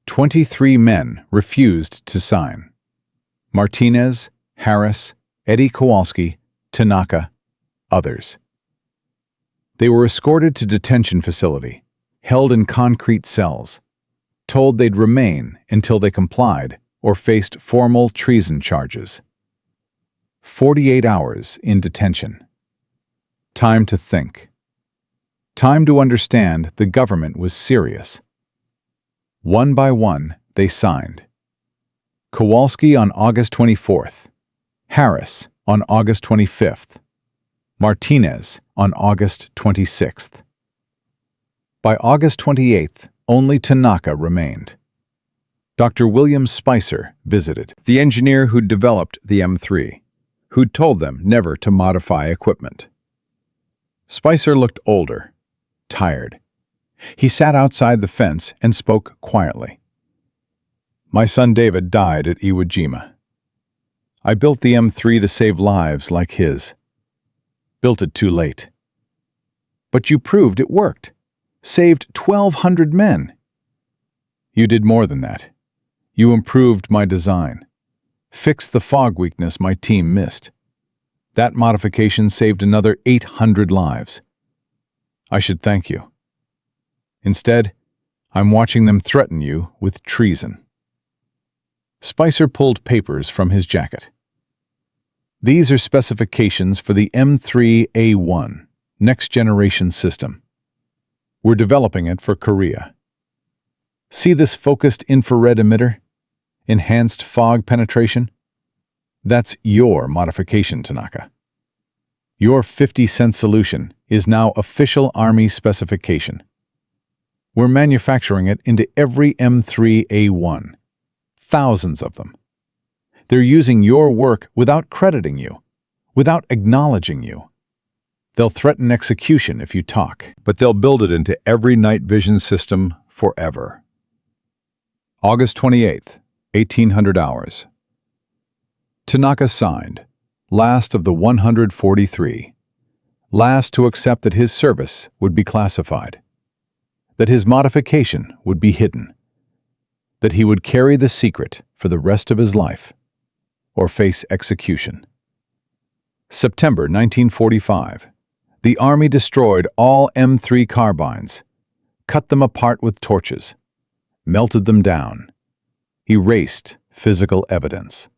23 men refused to sign. Martinez, Harris, Eddie Kowalski, Tanaka, others. They were escorted to detention facility, held in concrete cells, told they'd remain until they complied or faced formal treason charges. 48 hours in detention. Time to think. Time to understand the government was serious. One by one, they signed. Kowalski on August 24th, Harris on August 25th, Martinez on August 26th. By August 28th, only Tanaka remained. Dr. William Spicer visited, the engineer who'd developed the M3, who'd told them never to modify equipment. Spicer looked older, tired. He sat outside the fence and spoke quietly. My son David died at Iwo Jima. I built the M3 to save lives like his. Built it too late. But you proved it worked. Saved 1,200 men. You did more than that. You improved my design. Fixed the fog weakness my team missed. That modification saved another 800 lives. I should thank you. Instead, I'm watching them threaten you with treason. Spicer pulled papers from his jacket. These are specifications for the M3A1, next generation system. We're developing it for Korea. See this focused infrared emitter? Enhanced fog penetration? That's your modification, Tanaka. Your 50-cent solution is now official Army specification. We're manufacturing it into every M3A1. Thousands of them. They're using your work without crediting you, without acknowledging you. They'll threaten execution if you talk, but they'll build it into every night vision system forever. August 28th, 1800 hours. Tanaka signed, last of the 143, last to accept that his service would be classified, that his modification would be hidden, that he would carry the secret for the rest of his life, or face execution. September 1945. The Army destroyed all M3 carbines, cut them apart with torches, melted them down, erased physical evidence.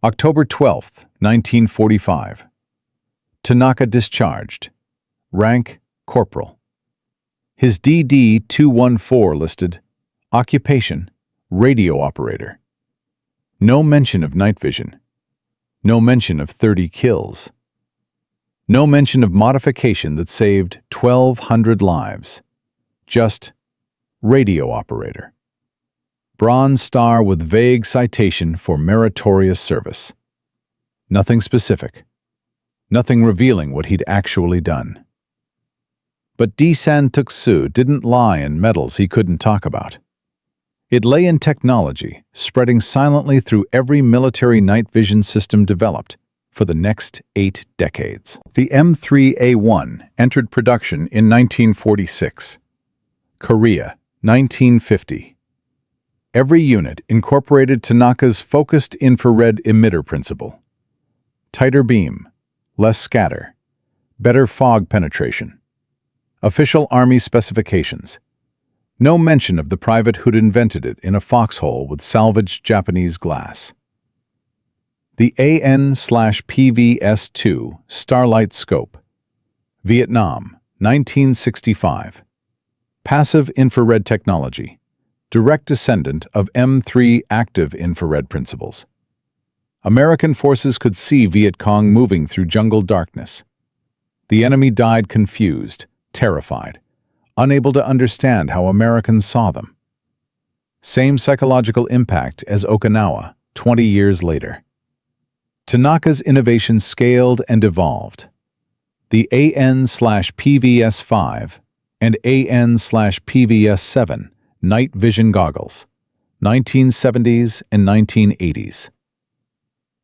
October 12, 1945. Tanaka discharged. Rank, Corporal. His DD 214 listed, Occupation, Radio Operator. No mention of night vision. No mention of 30 kills. No mention of modification that saved 1,200 lives. Just Radio Operator. Bronze Star with vague citation for meritorious service. Nothing specific. Nothing revealing what he'd actually done. But D-San Tuksu didn't lie in medals he couldn't talk about. It lay in technology, spreading silently through every military night vision system developed for the next 8 decades. The M3A1 entered production in 1946. Korea, 1950. Every unit incorporated Tanaka's focused infrared emitter principle. Tighter beam, less scatter, better fog penetration. Official Army specifications. No mention of the private who'd invented it in a foxhole with salvaged Japanese glass. The AN/PVS-2 Starlight Scope. Vietnam, 1965. Passive infrared technology. Direct descendant of M3 active infrared principles. American forces could see Viet Cong moving through jungle darkness. The enemy died confused, terrified, unable to understand how Americans saw them. Same psychological impact as Okinawa 20 years later. Tanaka's innovation scaled and evolved. The AN/PVS-5 and AN/PVS-7 night vision goggles, 1970s and 1980s.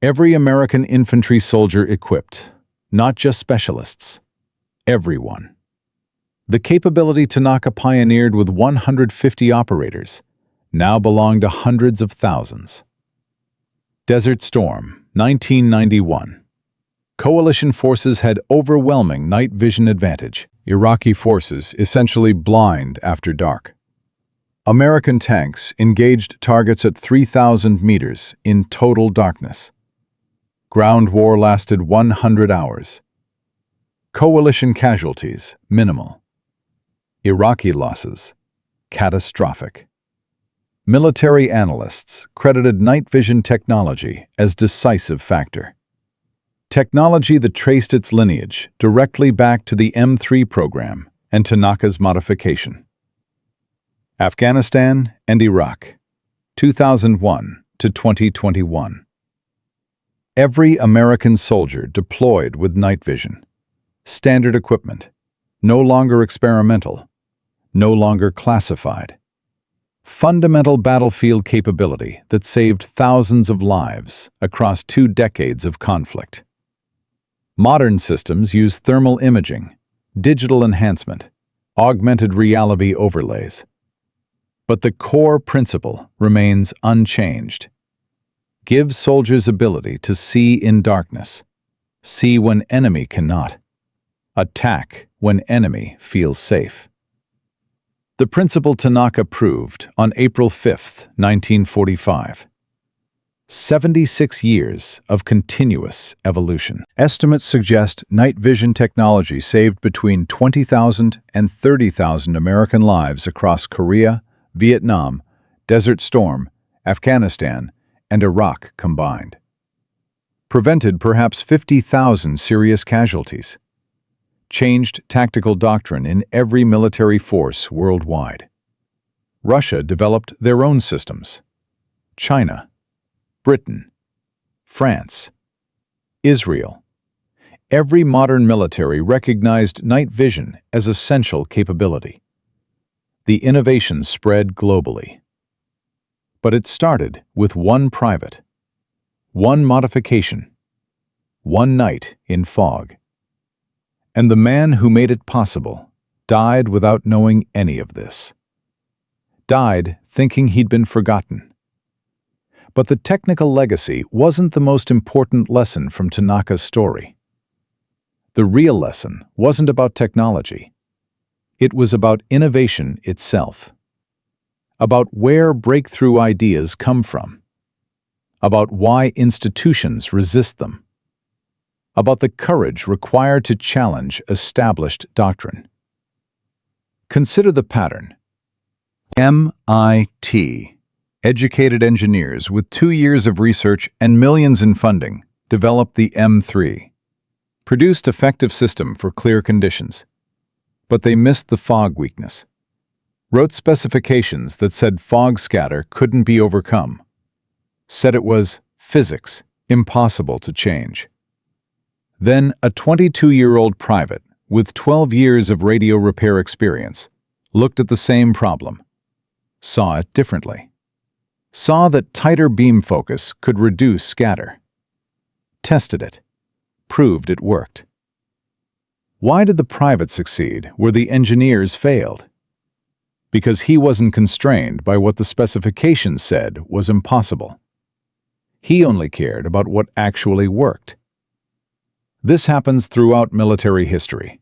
Every American infantry soldier equipped, not just specialists, everyone. The capability Tanaka pioneered with 150 operators now belonged to hundreds of thousands. Desert Storm, 1991. Coalition forces had overwhelming night vision advantage. Iraqi forces essentially blind after dark. American tanks engaged targets at 3,000 meters in total darkness. Ground war lasted 100 hours. Coalition casualties, minimal. Iraqi losses, catastrophic. Military analysts credited night vision technology as decisive factor. Technology that traced its lineage directly back to the M3 program and Tanaka's modification. Afghanistan and Iraq, 2001 to 2021. Every American soldier deployed with night vision. Standard equipment, no longer experimental, no longer classified. Fundamental battlefield capability that saved thousands of lives across 2 decades of conflict. Modern systems use thermal imaging, digital enhancement, augmented reality overlays. But the core principle remains unchanged. Give soldiers ability to see in darkness, see when enemy cannot, attack when enemy feels safe. The principle Tanaka proved on April 5, 1945. 76 years of continuous evolution. Estimates suggest night vision technology saved between 20,000 and 30,000 American lives across Korea, Vietnam, Desert Storm, Afghanistan, and Iraq combined. Prevented perhaps 50,000 serious casualties. Changed tactical doctrine in every military force worldwide. Russia developed their own systems. China, Britain, France, Israel. Every modern military recognized night vision as essential capability. The innovation spread globally. But it started with one private, one modification, one night in fog. And the man who made it possible died without knowing any of this. Died thinking he'd been forgotten. But the technical legacy wasn't the most important lesson from Tanaka's story. The real lesson wasn't about technology. It was about innovation itself. About where breakthrough ideas come from. About why institutions resist them. About the courage required to challenge established doctrine. Consider the pattern. MIT, educated engineers with 2 years of research and millions in funding, developed the M3. Produced effective system for clear conditions. But they missed the fog weakness. Wrote specifications that said fog scatter couldn't be overcome. Said it was physics, impossible to change. Then a 22-year-old private with 12 years of radio repair experience looked at the same problem, saw it differently, saw that tighter beam focus could reduce scatter, tested it, proved it worked. Why did the private succeed where the engineers failed? Because he wasn't constrained by what the specifications said was impossible. He only cared about what actually worked. This happens throughout military history.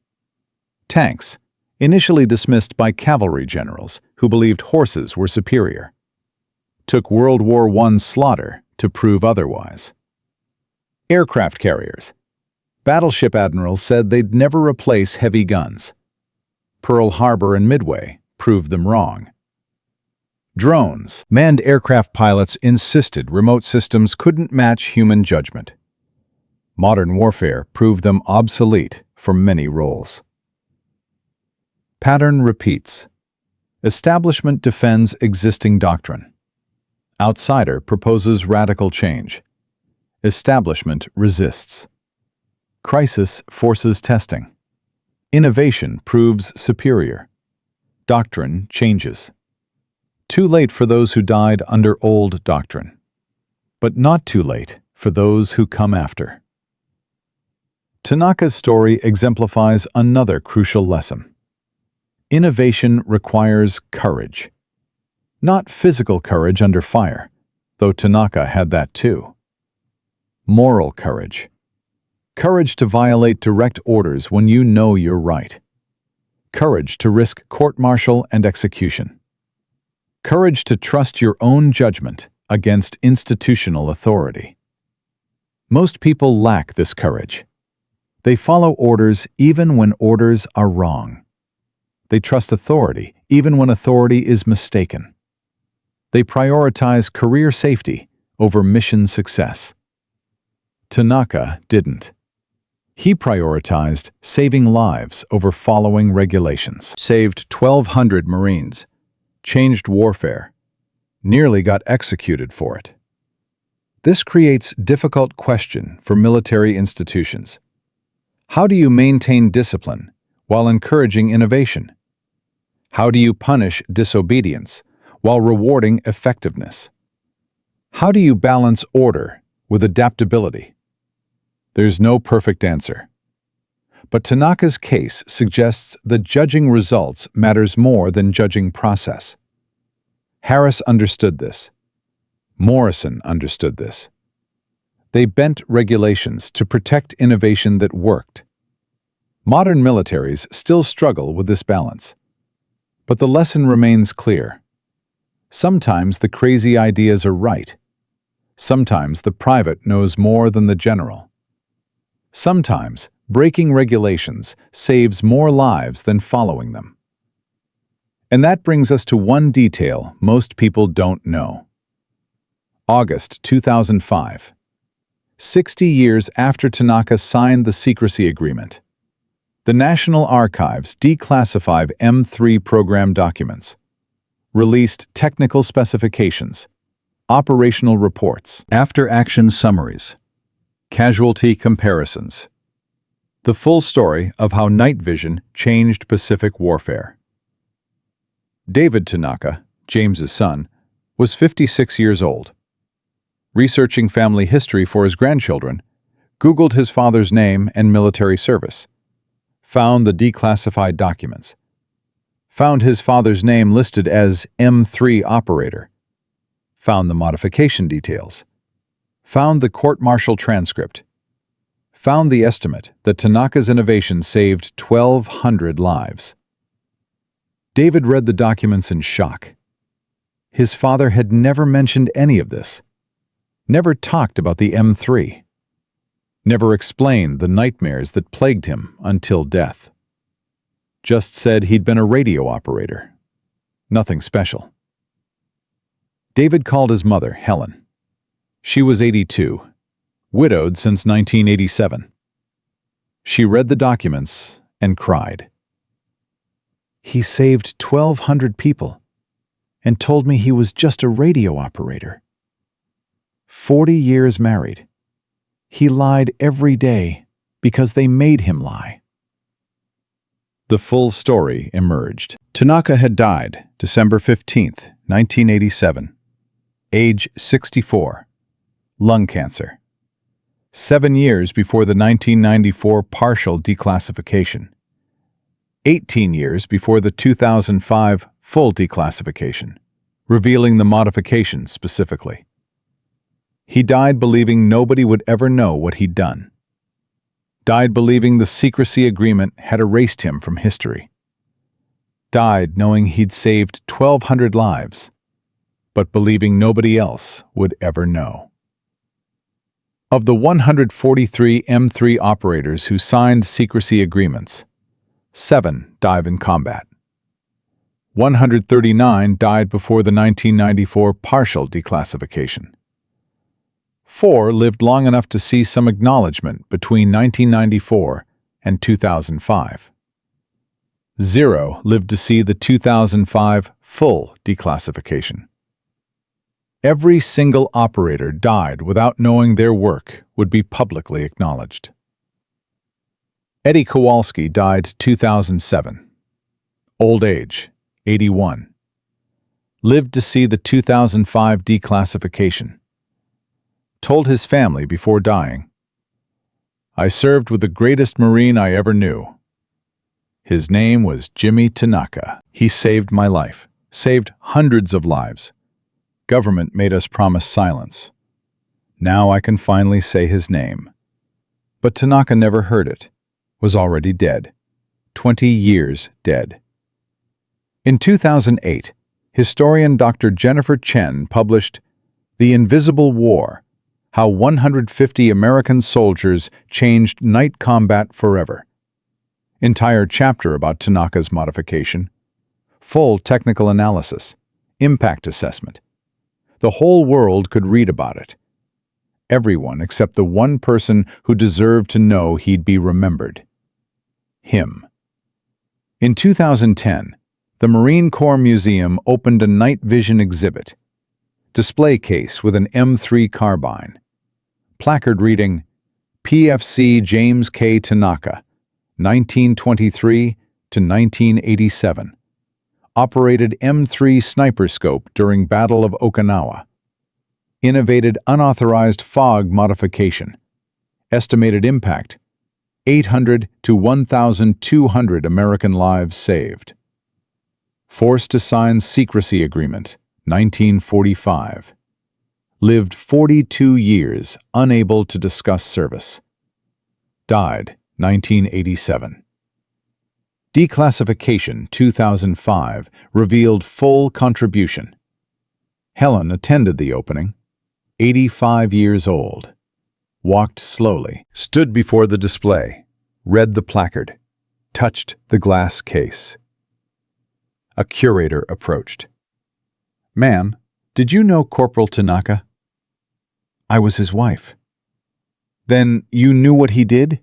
Tanks, initially dismissed by cavalry generals who believed horses were superior, took World War I slaughter to prove otherwise. Aircraft carriers. Battleship admirals said they'd never replace heavy guns. Pearl Harbor and Midway proved them wrong. Drones. Manned aircraft pilots insisted remote systems couldn't match human judgment. Modern warfare proved them obsolete for many roles. Pattern repeats. Establishment defends existing doctrine. Outsider proposes radical change. Establishment resists. Crisis forces testing. Innovation proves superior. Doctrine changes. Too late for those who died under old doctrine, but not too late for those who come after. Tanaka's story exemplifies another crucial lesson. Innovation requires courage. Not physical courage under fire, though Tanaka had that too. Moral courage. Courage to violate direct orders when you know you're right. Courage to risk court-martial and execution. Courage to trust your own judgment against institutional authority. Most people lack this courage. They follow orders even when orders are wrong. They trust authority even when authority is mistaken. They prioritize career safety over mission success. Tanaka didn't. He prioritized saving lives over following regulations. Saved 1,200 Marines. Changed warfare. Nearly got executed for it. This creates difficult question for military institutions. How do you maintain discipline while encouraging innovation? How do you punish disobedience while rewarding effectiveness? How do you balance order with adaptability? There's no perfect answer. But Tanaka's case suggests that judging results matters more than judging process. Harris understood this. Morrison understood this. They bent regulations to protect innovation that worked. Modern militaries still struggle with this balance. But the lesson remains clear. Sometimes the crazy ideas are right. Sometimes the private knows more than the general. Sometimes breaking regulations saves more lives than following them. And that brings us to one detail most people don't know. August 2005. 60 years after Tanaka signed the secrecy agreement, the National Archives declassified M3 program documents, released technical specifications, operational reports, after-action summaries, casualty comparisons. The full story of how night vision changed Pacific warfare. David Tanaka, James's son, was 56 years old. Researching family history for his grandchildren, Googled his father's name and military service, found the declassified documents, found his father's name listed as M3 operator, found the modification details, found the court-martial transcript, found the estimate that Tanaka's innovation saved 1,200 lives. David read the documents in shock. His father had never mentioned any of this, never talked about the M3, never explained the nightmares that plagued him until death. Just said he'd been a radio operator. Nothing special. David called his mother, Helen. She was 82, widowed since 1987. She read the documents and cried. He saved 1,200 people and told me he was just a radio operator. 40 years married. He lied every day because they made him lie. The full story emerged. Tanaka had died December 15, 1987. Age 64. Lung cancer. 7 years before the 1994 partial declassification. 18 years before the 2005 full declassification, revealing the modifications specifically. He died believing nobody would ever know what he'd done. Died believing the secrecy agreement had erased him from history. Died knowing he'd saved 1,200 lives, but believing nobody else would ever know. Of the 143 M3 operators who signed secrecy agreements, 7 died in combat. 139 died before the 1994 partial declassification. 4 lived long enough to see some acknowledgement between 1994 and 2005. 0 lived to see the 2005 full declassification. Every single operator died without knowing their work would be publicly acknowledged. Eddie Kowalski died 2007. Old age, 81. Lived to see the 2005 declassification. Told his family before dying, "I served with the greatest Marine I ever knew. His name was Jimmy Tanaka. He saved my life, saved hundreds of lives. Government made us promise silence. Now I can finally say his name. But Tanaka never heard it, was already dead. 20 years dead. In 2008, historian Dr. Jennifer Chen published The Invisible War: How 150 American Soldiers Changed Night Combat Forever. Entire chapter about Tanaka's modification. Full technical analysis. Impact assessment. The whole world could read about it. Everyone except the one person who deserved to know he'd be remembered. Him. In 2010, the Marine Corps Museum opened a night vision exhibit. Display case with an M3 carbine. Placard reading, PFC James K. Tanaka, 1923 to 1987. Operated M3 sniper scope during Battle of Okinawa. Innovated unauthorized fog modification. Estimated impact, 800 to 1,200 American lives saved. Forced to sign secrecy agreement, 1945. Lived 42 years unable to discuss service. Died, 1987. Declassification, 2005, revealed full contribution. Helen attended the opening, 85 years old. Walked slowly, stood before the display, read the placard, touched the glass case. A curator approached. "Ma'am, did you know Corporal Tanaka?" "I was his wife." "Then you knew what he did?"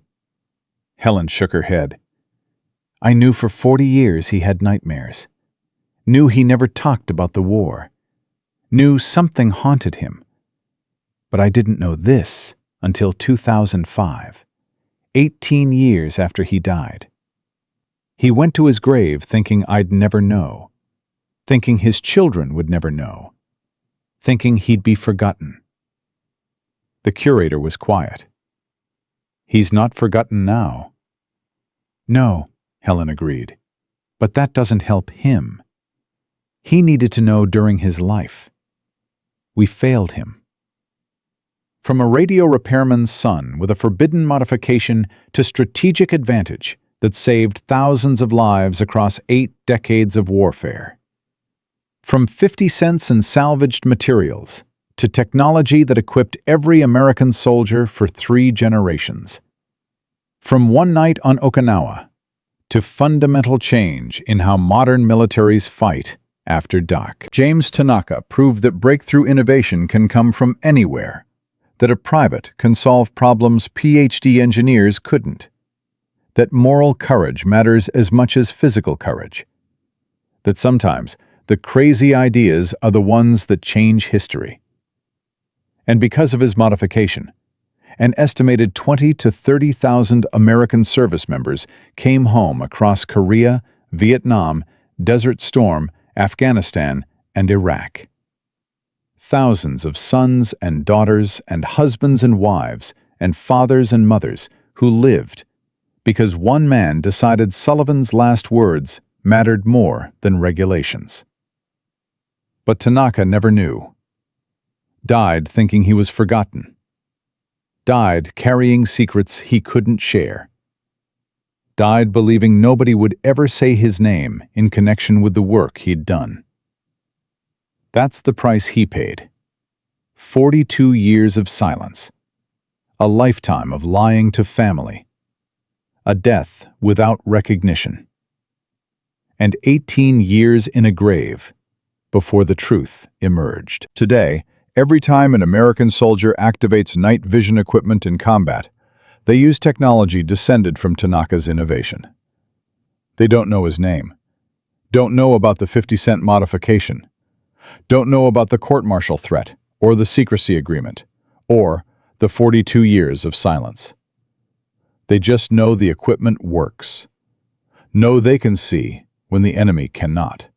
Helen shook her head. "I knew for 40 years he had nightmares. Knew he never talked about the war. Knew something haunted him. But I didn't know this until 2005, 18 years after he died. He went to his grave thinking I'd never know, thinking his children would never know, thinking he'd be forgotten." The curator was quiet. "He's not forgotten now." "No," Helen agreed, "but that doesn't help him. He needed to know during his life. We failed him." From a radio repairman's son with a forbidden modification to strategic advantage that saved thousands of lives across 8 decades of warfare. From 50 cents in salvaged materials to technology that equipped every American soldier for 3 generations. From one night on Okinawa to fundamental change in how modern militaries fight after dark. James Tanaka proved that breakthrough innovation can come from anywhere, that a private can solve problems PhD engineers couldn't, that moral courage matters as much as physical courage, that sometimes the crazy ideas are the ones that change history. And because of his modification, an estimated 20 to 30,000 American service members came home across Korea, Vietnam, Desert Storm, Afghanistan, and Iraq. Thousands of sons and daughters and husbands and wives and fathers and mothers who lived because one man decided Sullivan's last words mattered more than regulations. But Tanaka never knew. Died thinking he was forgotten. Died carrying secrets he couldn't share. Died believing nobody would ever say his name in connection with the work he'd done. That's the price he paid. 42 years of silence. A lifetime of lying to family. A death without recognition. And 18 years in a grave before the truth emerged. Today, every time an American soldier activates night vision equipment in combat, they use technology descended from Tanaka's innovation. They don't know his name. Don't know about the 50-cent modification. Don't know about the court-martial threat, or the secrecy agreement, or the 42 years of silence. They just know the equipment works. Know they can see when the enemy cannot.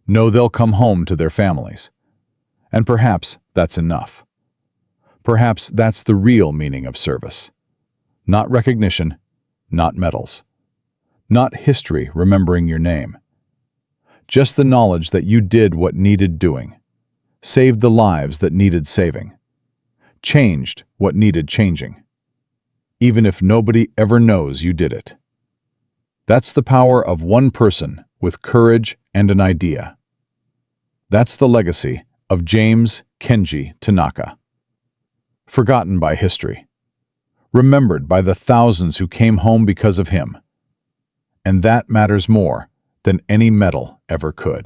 Know they'll come home to their families. And perhaps that's enough. Perhaps that's the real meaning of service. Not recognition, not medals. Not history remembering your name. Just the knowledge that you did what needed doing. Saved the lives that needed saving. changed what needed changing, even if nobody ever knows you did it. That's the power of one person with courage and an idea. That's the legacy of James Kenji Tanaka. Forgotten by history, remembered by the thousands who came home because of him. And that matters more than any medal ever could.